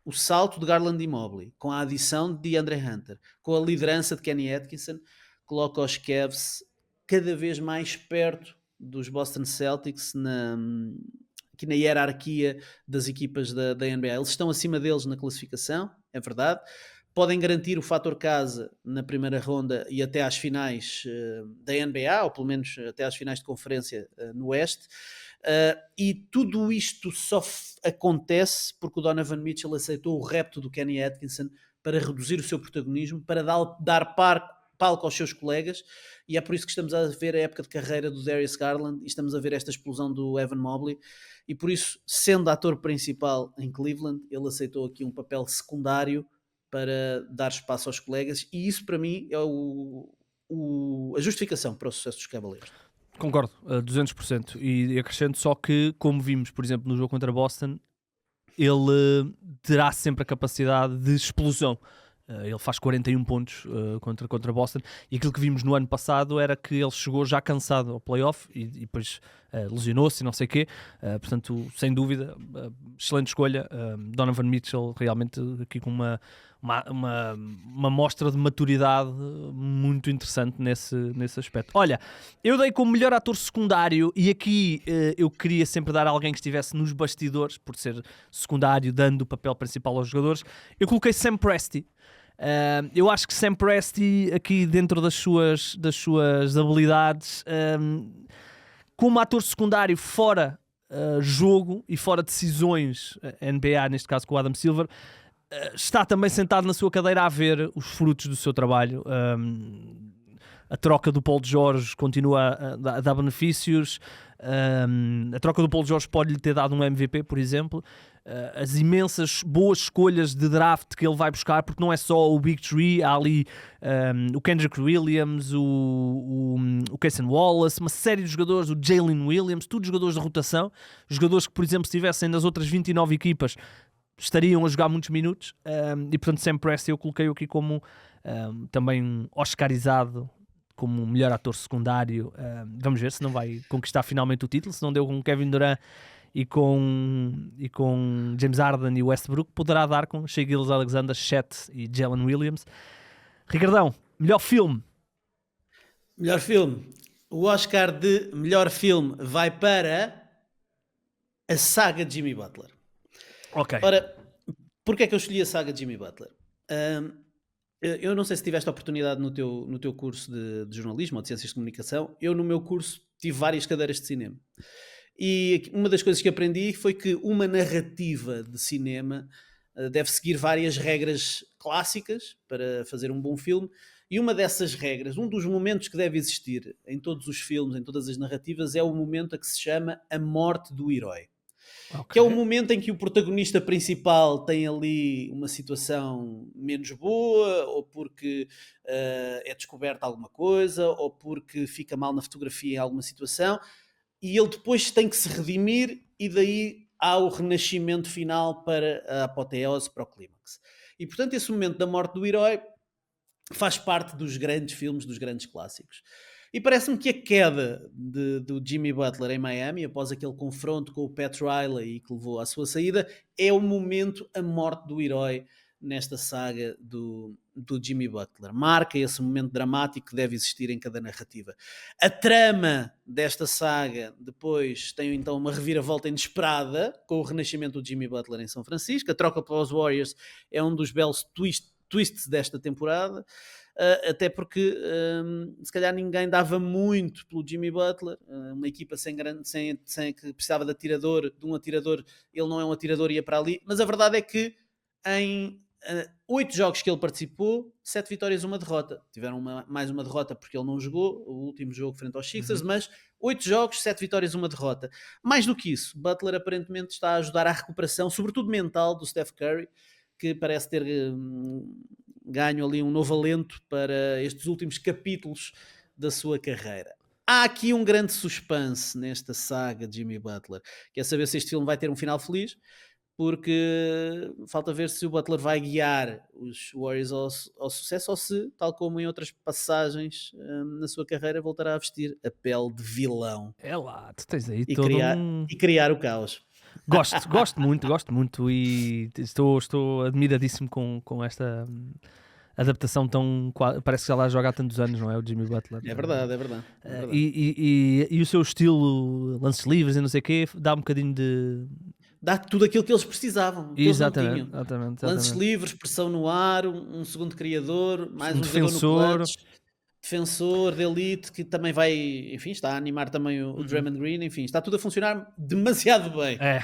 o salto de Garland e Mobley, com a adição de DeAndre Hunter, com a liderança de Kenny Atkinson, coloca os Cavs cada vez mais perto dos Boston Celtics aqui na hierarquia das equipas da NBA. Eles estão acima deles na classificação, é verdade. Podem garantir o fator casa na primeira ronda e até às finais da NBA, ou pelo menos até às finais de conferência no Oeste. E tudo isto só acontece porque o Donovan Mitchell aceitou o repto do Kenny Atkinson para reduzir o seu protagonismo, para dar palco aos seus colegas, e é por isso que estamos a ver a época de carreira do Darius Garland e estamos a ver esta explosão do Evan Mobley, e por isso, sendo ator principal em Cleveland, ele aceitou aqui um papel secundário para dar espaço aos colegas, e isso para mim é a justificação para o sucesso dos Cavaliers. Concordo, 200%, e acrescento só que, como vimos, por exemplo, no jogo contra Boston, ele terá sempre a capacidade de explosão. Ele faz 41 pontos contra Boston, e aquilo que vimos no ano passado era que ele chegou já cansado ao playoff e depois lesionou-se e não sei o quê. Portanto, sem dúvida, excelente escolha. Donovan Mitchell realmente aqui com uma mostra de maturidade muito interessante nesse aspecto. Olha, eu dei como melhor ator secundário, e aqui eu queria sempre dar a alguém que estivesse nos bastidores, por ser secundário, dando o papel principal aos jogadores. Eu coloquei Sam Presti. Eu acho que Sam Presti, aqui dentro das suas habilidades, como ator secundário fora jogo e fora decisões NBA, neste caso com o Adam Silver, está também sentado na sua cadeira a ver os frutos do seu trabalho. a troca do Paul George continua a dar benefícios. A troca do Paul George pode-lhe ter dado um MVP, por exemplo. As imensas boas escolhas de draft que ele vai buscar, porque não é só o Big Three, há ali o Kendrick Williams, o Cason Wallace, uma série de jogadores, o Jalen Williams, todos jogadores de rotação, jogadores que, por exemplo, se estivessem nas outras 29 equipas, estariam a jogar muitos minutos, e portanto Sam Presti eu coloquei aqui como também oscarizado, como melhor ator secundário. Vamos ver se não vai conquistar finalmente o título, se não deu com Kevin Durant e com James Harden e Westbrook, poderá dar com Shai Gilgeous-Alexander, Chet e Jalen Williams. Ricardão, melhor filme? Melhor filme. O Oscar de melhor filme vai para a saga de Jimmy Butler. Ok. Ora, porquê é que eu escolhi a saga de Jimmy Butler? Eu não sei se tiveste a oportunidade no teu curso de jornalismo ou de ciências de comunicação. Eu, no meu curso, tive várias cadeiras de cinema. E uma das coisas que aprendi foi que uma narrativa de cinema deve seguir várias regras clássicas para fazer um bom filme. E uma dessas regras, um dos momentos que deve existir em todos os filmes, em todas as narrativas, é o momento a que se chama a morte do herói. Okay. Que é o momento em que o protagonista principal tem ali uma situação menos boa, ou porque é descoberta alguma coisa, ou porque fica mal na fotografia em alguma situação, e ele depois tem que se redimir, e daí há o renascimento final para a apoteose, para o clímax. E portanto esse momento da morte do herói faz parte dos grandes filmes, dos grandes clássicos. E parece-me que a queda do Jimmy Butler em Miami, após aquele confronto com o Pat Riley e que levou à sua saída, é o momento, a morte do herói nesta saga do Jimmy Butler. Marca esse momento dramático que deve existir em cada narrativa. A trama desta saga depois tem então uma reviravolta inesperada com o renascimento do Jimmy Butler em São Francisco. A troca para os Warriors é um dos belos twists desta temporada. Até porque se calhar ninguém dava muito pelo Jimmy Butler, uma equipa sem que precisava de um atirador, ele não é um atirador, ia para ali, mas a verdade é que em 8 jogos que ele participou, 7 vitórias e 1 derrota. Tiveram mais uma derrota porque ele não jogou o último jogo frente aos Sixers, mas 8 jogos, 7 vitórias e 1 derrota. Mais do que isso, Butler aparentemente está a ajudar à recuperação, sobretudo mental, do Steph Curry, que parece ter ganho ali um novo alento para estes últimos capítulos da sua carreira. Há aqui um grande suspense nesta saga de Jimmy Butler, que é saber se este filme vai ter um final feliz, porque falta ver se o Butler vai guiar os Warriors ao sucesso, ou se, tal como em outras passagens na sua carreira, voltará a vestir a pele de vilão. É lá, tu tens aí e criar o caos. Gosto muito e estou admiradíssimo com esta adaptação tão... Parece que já lá joga há tantos anos, não é? O Jimmy Butler. É verdade. E o seu estilo, lances livres e não sei o quê, dá um bocadinho de... Dá tudo aquilo que eles precisavam. Que exatamente, eles não tinham. Exatamente. Lances livres, pressão no ar, um segundo criador, mais um defensor, jogador no clutch, defensor de elite, que também vai, enfim, está a animar também o Draymond Green, enfim, está tudo a funcionar demasiado bem. É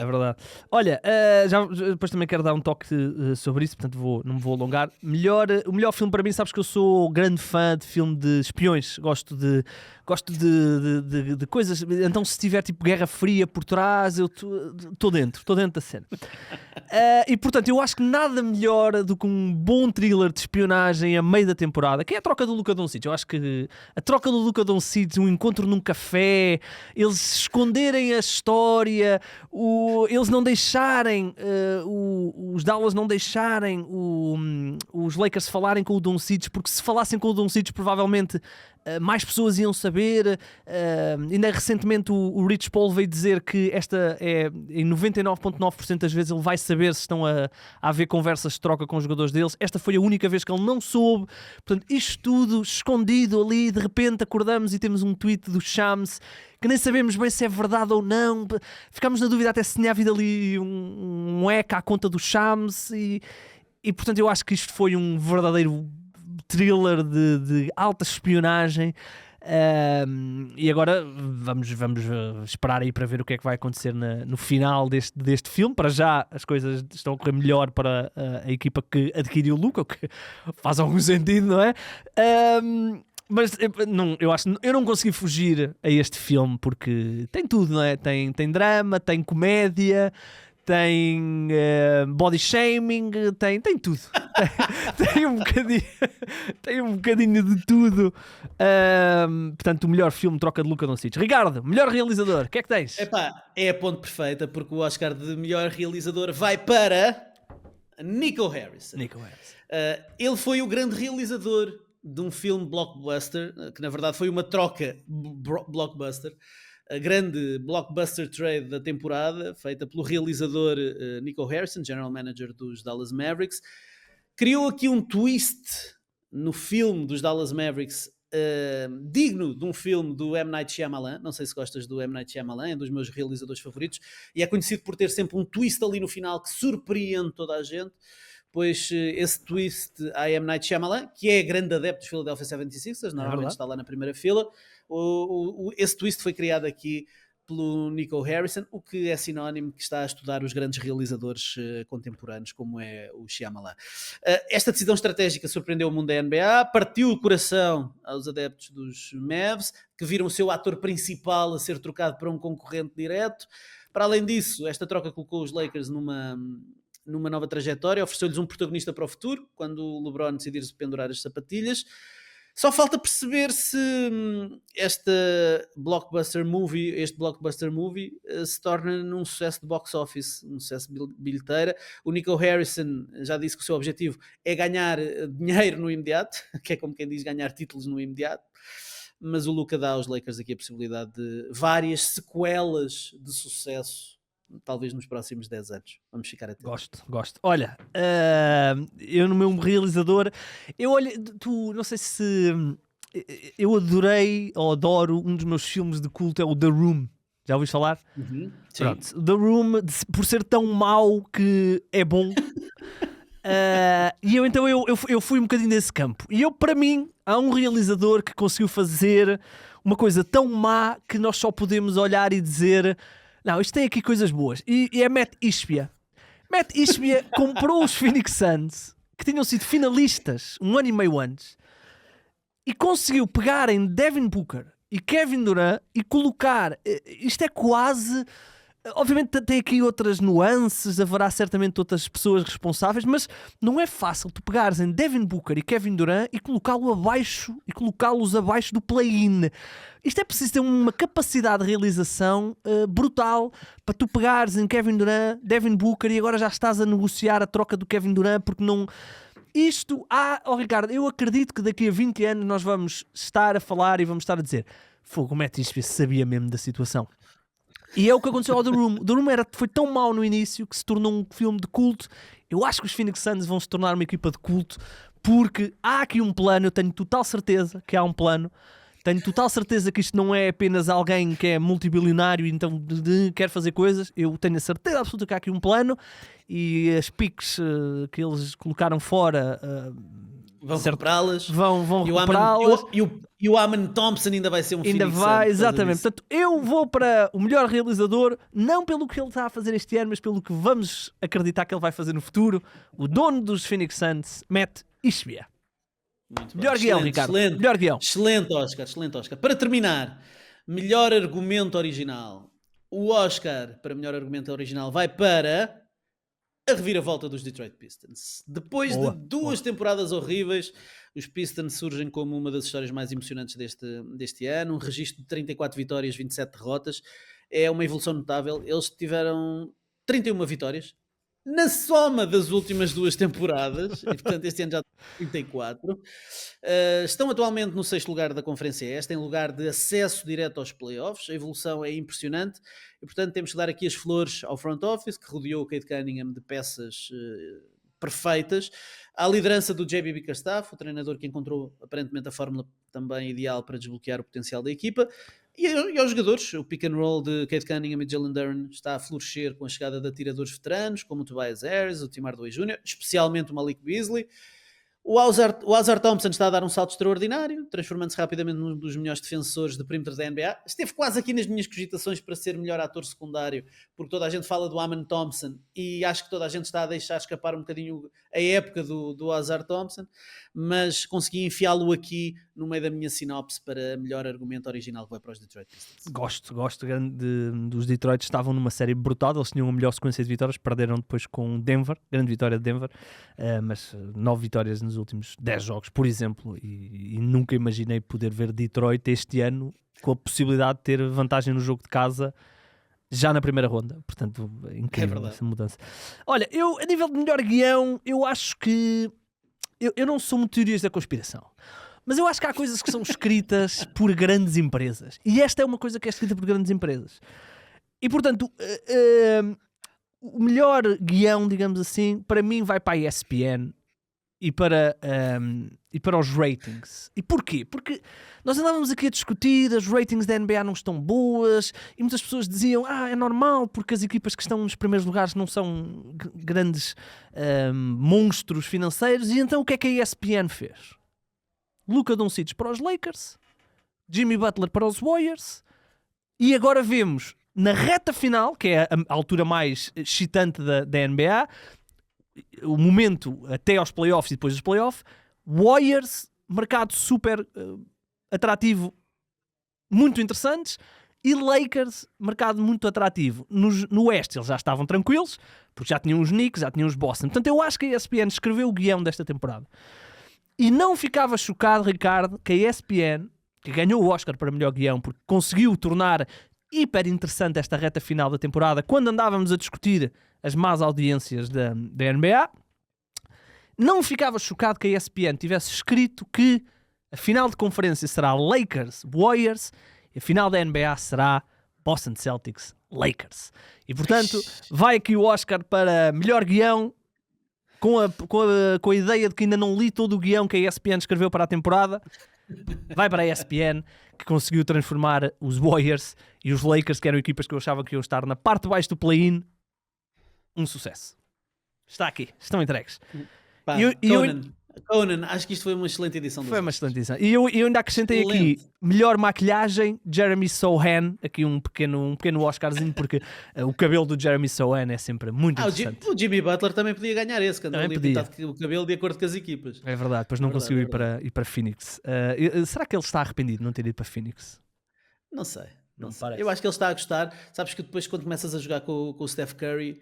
verdade. Olha, já depois também quero dar um toque sobre isso, portanto não me vou alongar. O melhor filme para mim, sabes que eu sou grande fã de filme de espiões, gosto de coisas, então se tiver tipo Guerra Fria por trás, eu estou dentro da cena. E portanto eu acho que nada melhor do que um bom thriller de espionagem a meio da temporada, que é a troca do Luka Doncic. Eu acho que a troca do Luka Doncic, um encontro num café, eles esconderem a história, eles não deixarem os Dallas não deixarem os Lakers falarem com o Doncic, porque se falassem com o Doncic provavelmente mais pessoas iam saber. Ainda recentemente o Rich Paul veio dizer que esta é, em 99,9% das vezes ele vai saber se estão a haver conversas de troca com os jogadores deles. Esta foi a única vez que ele não soube. Portanto, isto tudo escondido ali, de repente acordamos e temos um tweet do Shams que nem sabemos bem se é verdade ou não. Ficámos na dúvida até se tinha havido ali um hack à conta do Shams e portanto eu acho que isto foi um verdadeiro thriller de alta espionagem. E agora vamos esperar aí para ver o que é que vai acontecer no final deste filme. Para já as coisas estão a correr melhor para a equipa que adquiriu o Luka, o que faz algum sentido, não é? Mas não, eu não consegui fugir a este filme porque tem tudo, não é? Tem drama, tem comédia, tem body shaming, tem tudo. Tem um bocadinho de tudo. Portanto, o melhor filme troca de Luka Doncic. Ricardo, melhor realizador, o que é que tens? Epá, é a ponte perfeita, porque o Oscar de melhor realizador vai para Nico Harrison. Ele foi o grande realizador de um filme blockbuster, que na verdade foi uma troca blockbuster, a grande blockbuster trade da temporada, feita pelo realizador Nico Harrison, general manager dos Dallas Mavericks. Criou aqui um twist no filme dos Dallas Mavericks, digno de um filme do M. Night Shyamalan. Não sei se gostas do M. Night Shyamalan, é um dos meus realizadores favoritos, e é conhecido por ter sempre um twist ali no final que surpreende toda a gente. Pois esse twist a M. Night Shyamalan, que é grande adepto dos Philadelphia 76ers, normalmente está lá na primeira fila, esse twist foi criado aqui pelo Nico Harrison, o que é sinónimo que está a estudar os grandes realizadores contemporâneos, como é o Shyamalan. Esta decisão estratégica surpreendeu o mundo da NBA, partiu o coração aos adeptos dos Mavs, que viram o seu ator principal a ser trocado para um concorrente direto. Para além disso, esta troca colocou os Lakers numa nova trajetória, ofereceu-lhes um protagonista para o futuro, quando o LeBron decidir-se pendurar as sapatilhas. Só falta perceber se este blockbuster movie se torna num sucesso de box office, um sucesso de bilheteira. O Nico Harrison já disse que o seu objetivo é ganhar dinheiro no imediato, que é como quem diz ganhar títulos no imediato, mas o Luka dá aos Lakers aqui a possibilidade de várias sequelas de sucesso, talvez nos próximos 10 anos. Vamos ficar atentos. Gosto. Olha, eu no meu realizador, não sei se eu adorei ou adoro um dos meus filmes de culto, é o The Room. Já ouviste falar? Sim. Pronto. The Room, por ser tão mau que é bom. E eu fui um bocadinho nesse campo. E para mim, há um realizador que conseguiu fazer uma coisa tão má que nós só podemos olhar e dizer: não, isto tem aqui coisas boas. E é Matt Ishbia. Matt Ishbia comprou os Phoenix Suns, que tinham sido finalistas um ano e meio antes, e conseguiu pegar em Devin Booker e Kevin Durant e colocar... Isto é quase... Obviamente tem aqui outras nuances, haverá certamente outras pessoas responsáveis, mas não é fácil tu pegares em Devin Booker e Kevin Durant e colocá-los abaixo do play-in. Isto é preciso ter uma capacidade de realização brutal para tu pegares em Kevin Durant, Devin Booker, e agora já estás a negociar a troca do Kevin Durant, porque não... Ricardo, eu acredito que daqui a 20 anos nós vamos estar a falar e vamos estar a dizer: fogo, o Matt Ishbia sabia mesmo da situação. E é o que aconteceu ao The Room. The Room foi tão mau no início que se tornou um filme de culto. Eu acho que os Phoenix Suns vão se tornar uma equipa de culto, porque há aqui um plano. Eu tenho total certeza que há um plano. Tenho total certeza que isto não é apenas alguém que é multibilionário e então quer fazer coisas. Eu tenho a certeza absoluta que há aqui um plano, e as piques que eles colocaram fora vão recuperá-las. Vão recuperá-las. E o Amen Thompson ainda vai ser um Ainda Phoenix vai, Sun, exatamente. Portanto, eu vou para o melhor realizador, não pelo que ele está a fazer este ano, mas pelo que vamos acreditar que ele vai fazer no futuro. O dono dos Phoenix Suns, Matt Ishbia. Melhor guião, Ricardo. Excelente. Melhor guião. Excelente Oscar. Para terminar, melhor argumento original. O Oscar para melhor argumento original vai para a reviravolta dos Detroit Pistons. Depois de duas temporadas horríveis, os Pistons surgem como uma das histórias mais emocionantes deste ano. Um registro de 34 vitórias, 27 derrotas. É uma evolução notável. Eles tiveram 31 vitórias na soma das últimas duas temporadas, e portanto este ano já tem 34. Estão atualmente no 6º lugar da Conferência Este, em lugar de acesso direto aos playoffs. A evolução é impressionante e portanto temos que dar aqui as flores ao front office, que rodeou o Cade Cunningham de peças perfeitas, à liderança do JB Bickerstaff, o treinador que encontrou aparentemente a fórmula também ideal para desbloquear o potencial da equipa. E aos jogadores, o pick and roll de Cade Cunningham e Jalen Duren está a florescer com a chegada de atiradores veteranos, como o Tobias Harris, o Tim Hardaway Jr., especialmente o Malik Beasley. O Ausar Thompson está a dar um salto extraordinário, transformando-se rapidamente num dos melhores defensores de perímetro da NBA. Esteve quase aqui nas minhas cogitações para ser melhor ator secundário, porque toda a gente fala do Amen Thompson e acho que toda a gente está a deixar escapar um bocadinho a época do Ausar Thompson, mas consegui enfiá-lo aqui no meio da minha sinopse para melhor argumento original que vai para os Detroit Pistons. Gosto dos Detroit, estavam numa série brutal, eles tinham a melhor sequência de vitórias, perderam depois com Denver, grande vitória de Denver, mas 9 vitórias nos últimos 10 jogos, por exemplo, e nunca imaginei poder ver Detroit este ano com a possibilidade de ter vantagem no jogo de casa já na primeira ronda, portanto, incrível essa mudança. Olha, eu a nível de melhor guião, eu acho que eu não sou muito teorias da conspiração, mas eu acho que há coisas que são escritas por grandes empresas, e esta é uma coisa que é escrita por grandes empresas, e portanto o melhor guião, digamos assim, para mim vai para a ESPN e para os ratings. E porquê? Porque nós andávamos aqui a discutir, as ratings da NBA não estão boas, e muitas pessoas diziam, é normal, porque as equipas que estão nos primeiros lugares não são grandes monstros financeiros. E então o que é que a ESPN fez? Luka Doncic para os Lakers, Jimmy Butler para os Warriors, e agora vemos na reta final, que é a altura mais excitante da NBA, o momento até aos playoffs e depois dos playoffs, Warriors, mercado super atrativo, muito interessantes, e Lakers, mercado muito atrativo. No Oeste eles já estavam tranquilos, porque já tinham os Knicks, já tinham os Boston. Portanto, eu acho que a ESPN escreveu o guião desta temporada. E não ficava chocado, Ricardo, que a ESPN, que ganhou o Oscar para melhor guião, porque conseguiu tornar hiper interessante esta reta final da temporada, quando andávamos a discutir as más audiências da NBA, não ficava chocado que a ESPN tivesse escrito que a final de conferência será Lakers-Warriors e a final da NBA será Boston Celtics-Lakers. E, portanto, vai aqui o Oscar para melhor guião, com a ideia de que ainda não li todo o guião que a ESPN escreveu para a temporada. Vai para a ESPN, que conseguiu transformar os Warriors e os Lakers, que eram equipas que eu achava que iam estar na parte de baixo do play-in, um sucesso. Está aqui, estão entregues. Pá, Conan, acho que isto foi uma excelente edição. Foi uma excelente edição. E eu ainda acrescentei aqui melhor maquilhagem, Jeremy Sohan, aqui um pequeno Oscarzinho, porque o cabelo do Jeremy Sohan é sempre muito interessante. O Jimmy Butler também podia ganhar esse, que andou ali pintado o cabelo de acordo com as equipas. É verdade, depois não conseguiu ir para Phoenix. Será que ele está arrependido de não ter ido para Phoenix? Não sei. Não sei. Eu acho que ele está a gostar. Sabes que depois, quando começas a jogar com o Steph Curry,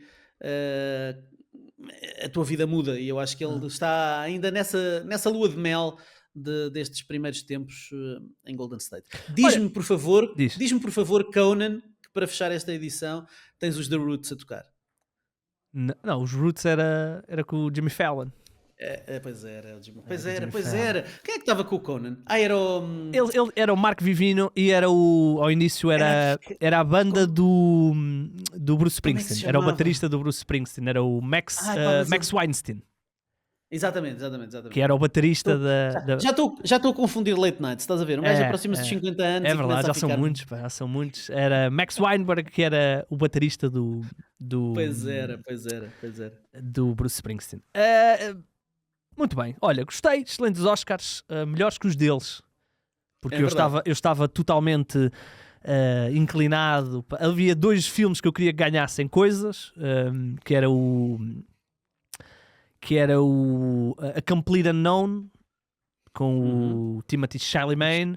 a tua vida muda, e eu acho que ele está ainda nessa lua de mel destes primeiros tempos em Golden State. Diz-me por favor, Conan, que para fechar esta edição tens os The Roots a tocar. Não, os Roots era com o Jimmy Fallon. Pois era. Quem é que estava com o Conan? Era o... Ele era o Mark Vivino e ao início era a banda do Bruce Springsteen. Era o baterista do Bruce Springsteen. Era o Max Weinstein. Exatamente. Que era o baterista Já estou a confundir Late Night, estás a ver? Um gajo aproxima-se dos 50 anos. É verdade, já são muitos. Era Max Weinberg, que era o baterista do Pois era. Do Bruce Springsteen. Muito bem, olha, gostei, excelentes Oscars, melhores que os deles, porque eu estava totalmente inclinado. Havia 2 filmes que eu queria que ganhassem coisas, que era A Complete Unknown, com o Timothée Chalamet.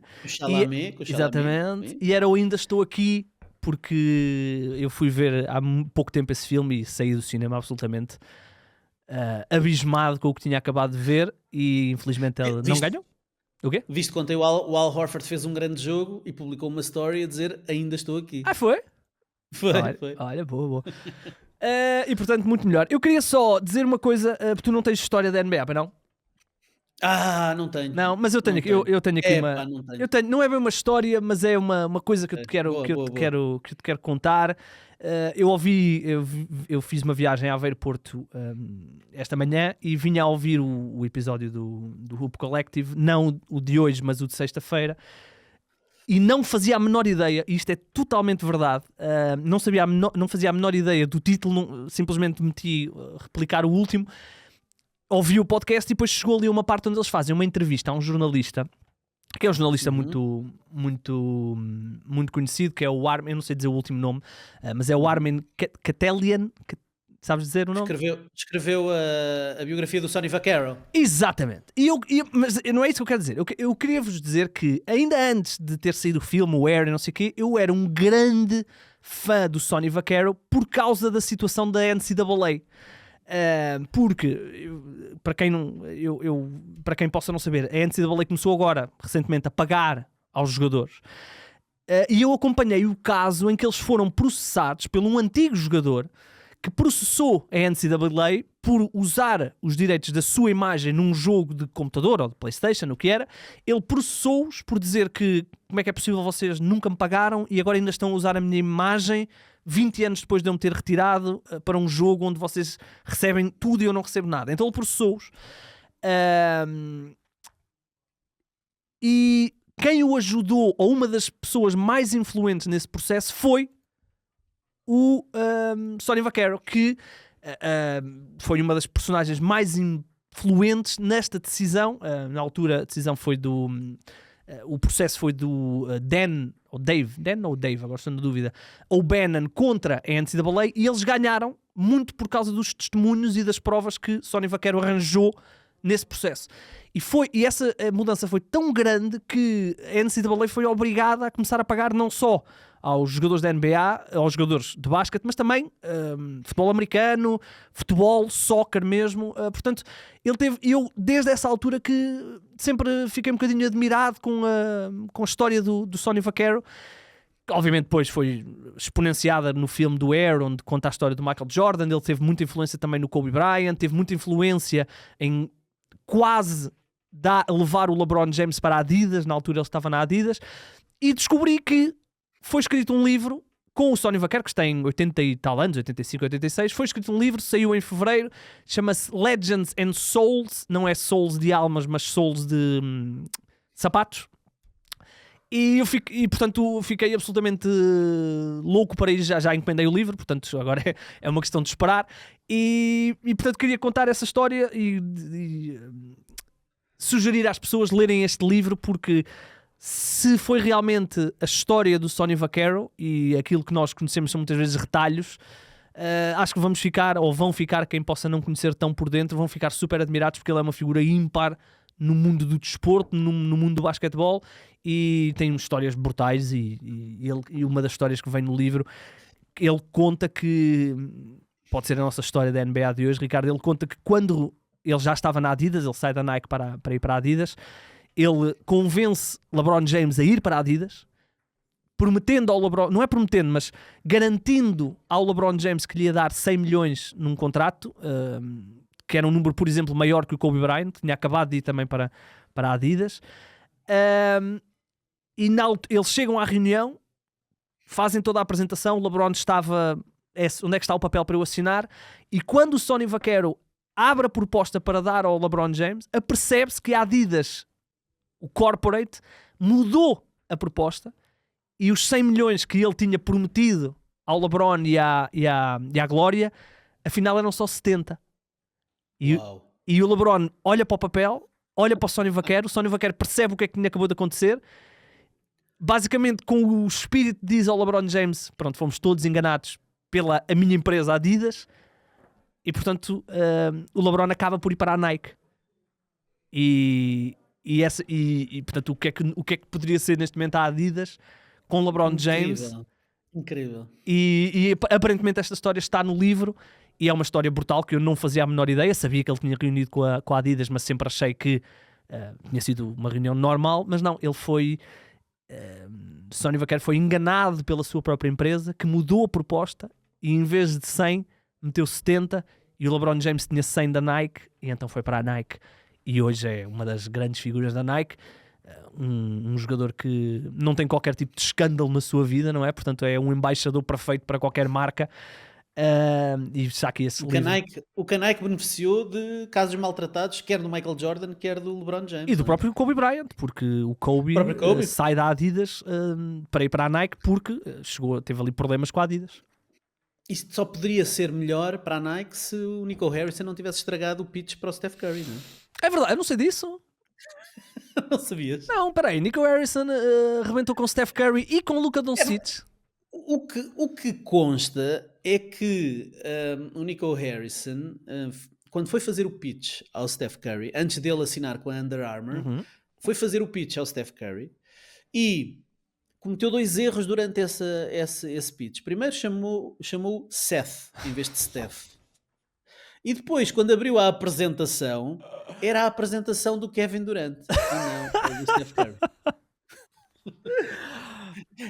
Exatamente, e era o Ainda Estou Aqui, porque eu fui ver há pouco tempo esse filme e saí do cinema absolutamente abismado com o que tinha acabado de ver, e infelizmente ele não ganhou. O quê? Viste quando o Al Horford fez um grande jogo e publicou uma story a dizer ainda estou aqui. Foi? Foi. Olha, boa. E portanto muito melhor. Eu queria só dizer uma coisa, porque tu não tens história da NBA, para não? Não tenho. Não, mas eu tenho aqui uma. Não é bem uma história, mas é uma coisa que eu te quero contar. Eu fiz uma viagem a Aveiro Porto esta manhã e vinha a ouvir o episódio do Hoop Collective, não o de hoje, mas o de sexta-feira, e não fazia a menor ideia, e isto é totalmente verdade, não fazia a menor ideia do título, simplesmente meti replicar o último, ouvi o podcast e depois chegou ali uma parte onde eles fazem uma entrevista a um jornalista, que é um jornalista muito conhecido, que é o Armin, eu não sei dizer o último nome, mas é o Armin Katelian, Sabes dizer o nome? Escreveu a biografia do Sonny Vaccaro. Exatamente. Mas não é isso que eu quero dizer. Eu queria vos dizer que, ainda antes de ter saído o filme, o Air e não sei o quê, eu era um grande fã do Sonny Vaccaro por causa da situação da NCAA. Porque, para quem possa não saber, a NCAA começou agora, recentemente, a pagar aos jogadores. E eu acompanhei o caso em que eles foram processados por um antigo jogador que processou a NCAA por usar os direitos da sua imagem num jogo de computador ou de PlayStation, o que era. Ele processou-os por dizer que como é que é possível vocês nunca me pagaram e agora ainda estão a usar a minha imagem 20 anos depois de eu me ter retirado para um jogo onde vocês recebem tudo e eu não recebo nada. Então ele processou-os. E quem o ajudou, ou uma das pessoas mais influentes nesse processo, foi o Sonny Vaccaro, que foi uma das personagens mais influentes nesta decisão. Na altura a decisão foi do... o processo foi do Dan ou Dave, agora estou na dúvida, O'Bannon contra a NCAA, e eles ganharam muito por causa dos testemunhos e das provas que Sonny Vaccaro arranjou nesse processo. E essa mudança foi tão grande que a NCAA foi obrigada a começar a pagar não só aos jogadores da NBA, aos jogadores de basquete, mas também futebol americano, futebol, soccer mesmo. Portanto, eu desde essa altura que sempre fiquei um bocadinho admirado com a história do Sonny Vaccaro. Obviamente depois foi exponenciada no filme do Air, onde conta a história do Michael Jordan. Ele teve muita influência também no Kobe Bryant, teve muita influência em quase levar o LeBron James para a Adidas. Na altura ele estava na Adidas, e descobri que foi escrito um livro com o Sonny Vaccaro, que tem 80 e tal anos, 85, 86. Foi escrito um livro, saiu em fevereiro, chama-se Legends and Souls. Não é souls de almas, mas souls de sapatos. E portanto fiquei absolutamente louco para ir, já encomendei o livro, portanto agora é uma questão de esperar. E portanto queria contar essa história e sugerir às pessoas lerem este livro, porque se foi realmente a história do Sonny Vaccaro e aquilo que nós conhecemos são muitas vezes retalhos, acho que vamos ficar, ou vão ficar, quem possa não conhecer tão por dentro, vão ficar super admirados, porque ele é uma figura ímpar no mundo do desporto, no mundo do basquetebol, e tem histórias brutais. E uma das histórias que vem no livro, ele conta que, pode ser a nossa história da NBA de hoje, Ricardo, ele conta que quando ele já estava na Adidas, ele sai da Nike para ir para a Adidas, ele convence LeBron James a ir para a Adidas, prometendo ao LeBron, não é prometendo, mas garantindo ao LeBron James que lhe ia dar 100 milhões num contrato, que era um número, por exemplo, maior que o Kobe Bryant, que tinha acabado de ir também para a Adidas. Eles chegam à reunião, fazem toda a apresentação, o LeBron estava... onde é que está o papel para eu assinar? E quando o Sonny Vaccaro abre a proposta para dar ao LeBron James, apercebe-se que a Adidas, o corporate, mudou a proposta, e os 100 milhões que ele tinha prometido ao LeBron e à Glória, afinal eram só 70. E o LeBron olha para o papel, olha para o Sonny Vaccaro percebe o que é que lhe acabou de acontecer. Basicamente, com o espírito, diz ao LeBron James: pronto, fomos todos enganados pela a minha empresa Adidas. E portanto o LeBron acaba por ir para a Nike. E portanto o que é que poderia ser neste momento a Adidas com o LeBron James? Incrível. E aparentemente esta história está no livro, e é uma história brutal que eu não fazia a menor ideia. Sabia que ele tinha reunido com a Adidas, mas sempre achei que tinha sido uma reunião normal. Mas não, ele foi... Sonny Vaccaro foi enganado pela sua própria empresa, que mudou a proposta, e em vez de 100 meteu 70, e o LeBron James tinha 100 da Nike, e então foi para a Nike, e hoje é uma das grandes figuras da Nike. Um jogador que não tem qualquer tipo de escândalo na sua vida, não é? Portanto é um embaixador perfeito para qualquer marca. E está aqui esse livro. O que a Nike beneficiou de casos maltratados, quer do Michael Jordan, quer do LeBron James. E do próprio Kobe Bryant, porque o Kobe sai da Adidas para ir para a Nike, porque teve ali problemas com a Adidas. Isto só poderia ser melhor para a Nike se o Nico Harrison não tivesse estragado o pitch para o Steph Curry, não é? É verdade, eu não sei disso. Não sabias? Não, peraí, Nico Harrison arrebentou com Steph Curry e com Luka Doncic. O que consta é que o Nico Harrison, quando foi fazer o pitch ao Steph Curry, antes dele assinar com a Under Armour, foi fazer o pitch ao Steph Curry e cometeu 2 erros durante esse pitch. Primeiro chamou Seth em vez de Steph. E depois, quando abriu a apresentação, era a apresentação do Kevin Durant. E não, é do Steph Curry.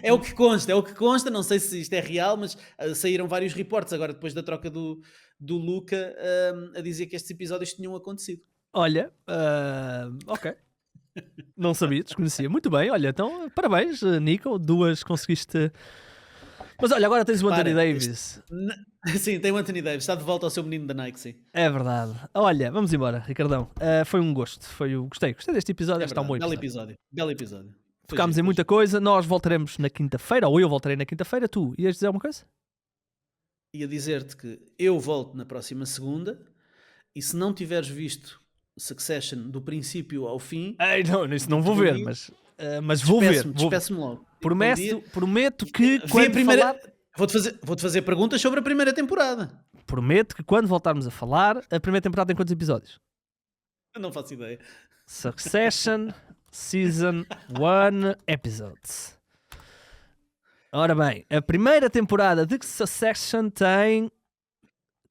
É o que consta, não sei se isto é real, mas saíram vários reportes agora depois da troca do Luka a dizer que estes episódios tinham acontecido. Olha, ok. Não sabia, desconhecia. Muito bem, olha, então parabéns, Nico. 2 conseguiste. Mas olha, agora tens o Anthony Davis. Sim, tem o Anthony Davis, está de volta ao seu menino da Nike, sim. É verdade. Olha, vamos embora, Ricardão. Foi um gosto. Gostei deste episódio. Está um bom episódio. Belo episódio. Tocámos em muita coisa. Nós voltaremos na quinta-feira, ou eu voltarei na quinta-feira. Tu ias dizer alguma coisa? Ia dizer-te que eu volto na próxima segunda e se não tiveres visto Succession do princípio ao fim... Ei, não, isso não vou ver, mas vou ver. Despeço-me logo. Prometo que quando Vou-te fazer perguntas sobre a primeira temporada. Prometo que quando voltarmos a falar, a primeira temporada tem quantos episódios? Eu não faço ideia. Succession Season 1 Episodes. Ora bem, a primeira temporada de Succession tem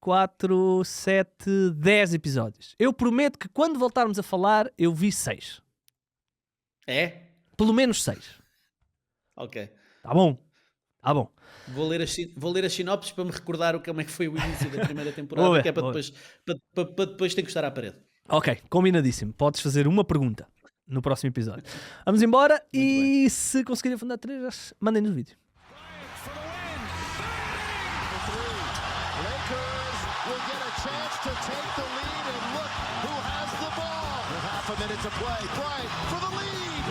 4, 7, 10 episódios. Eu prometo que quando voltarmos a falar, eu vi 6. É? Pelo menos 6. Ok. Tá bom? Vou ler as sinopses para me recordar como é que foi o início da primeira temporada, que é para depois ter que estar à parede. Ok, combinadíssimo. Podes fazer uma pergunta no próximo episódio. Vamos embora e se conseguirem fundar 3, mandem-nos o vídeo. A minute to play. Bryant for the lead.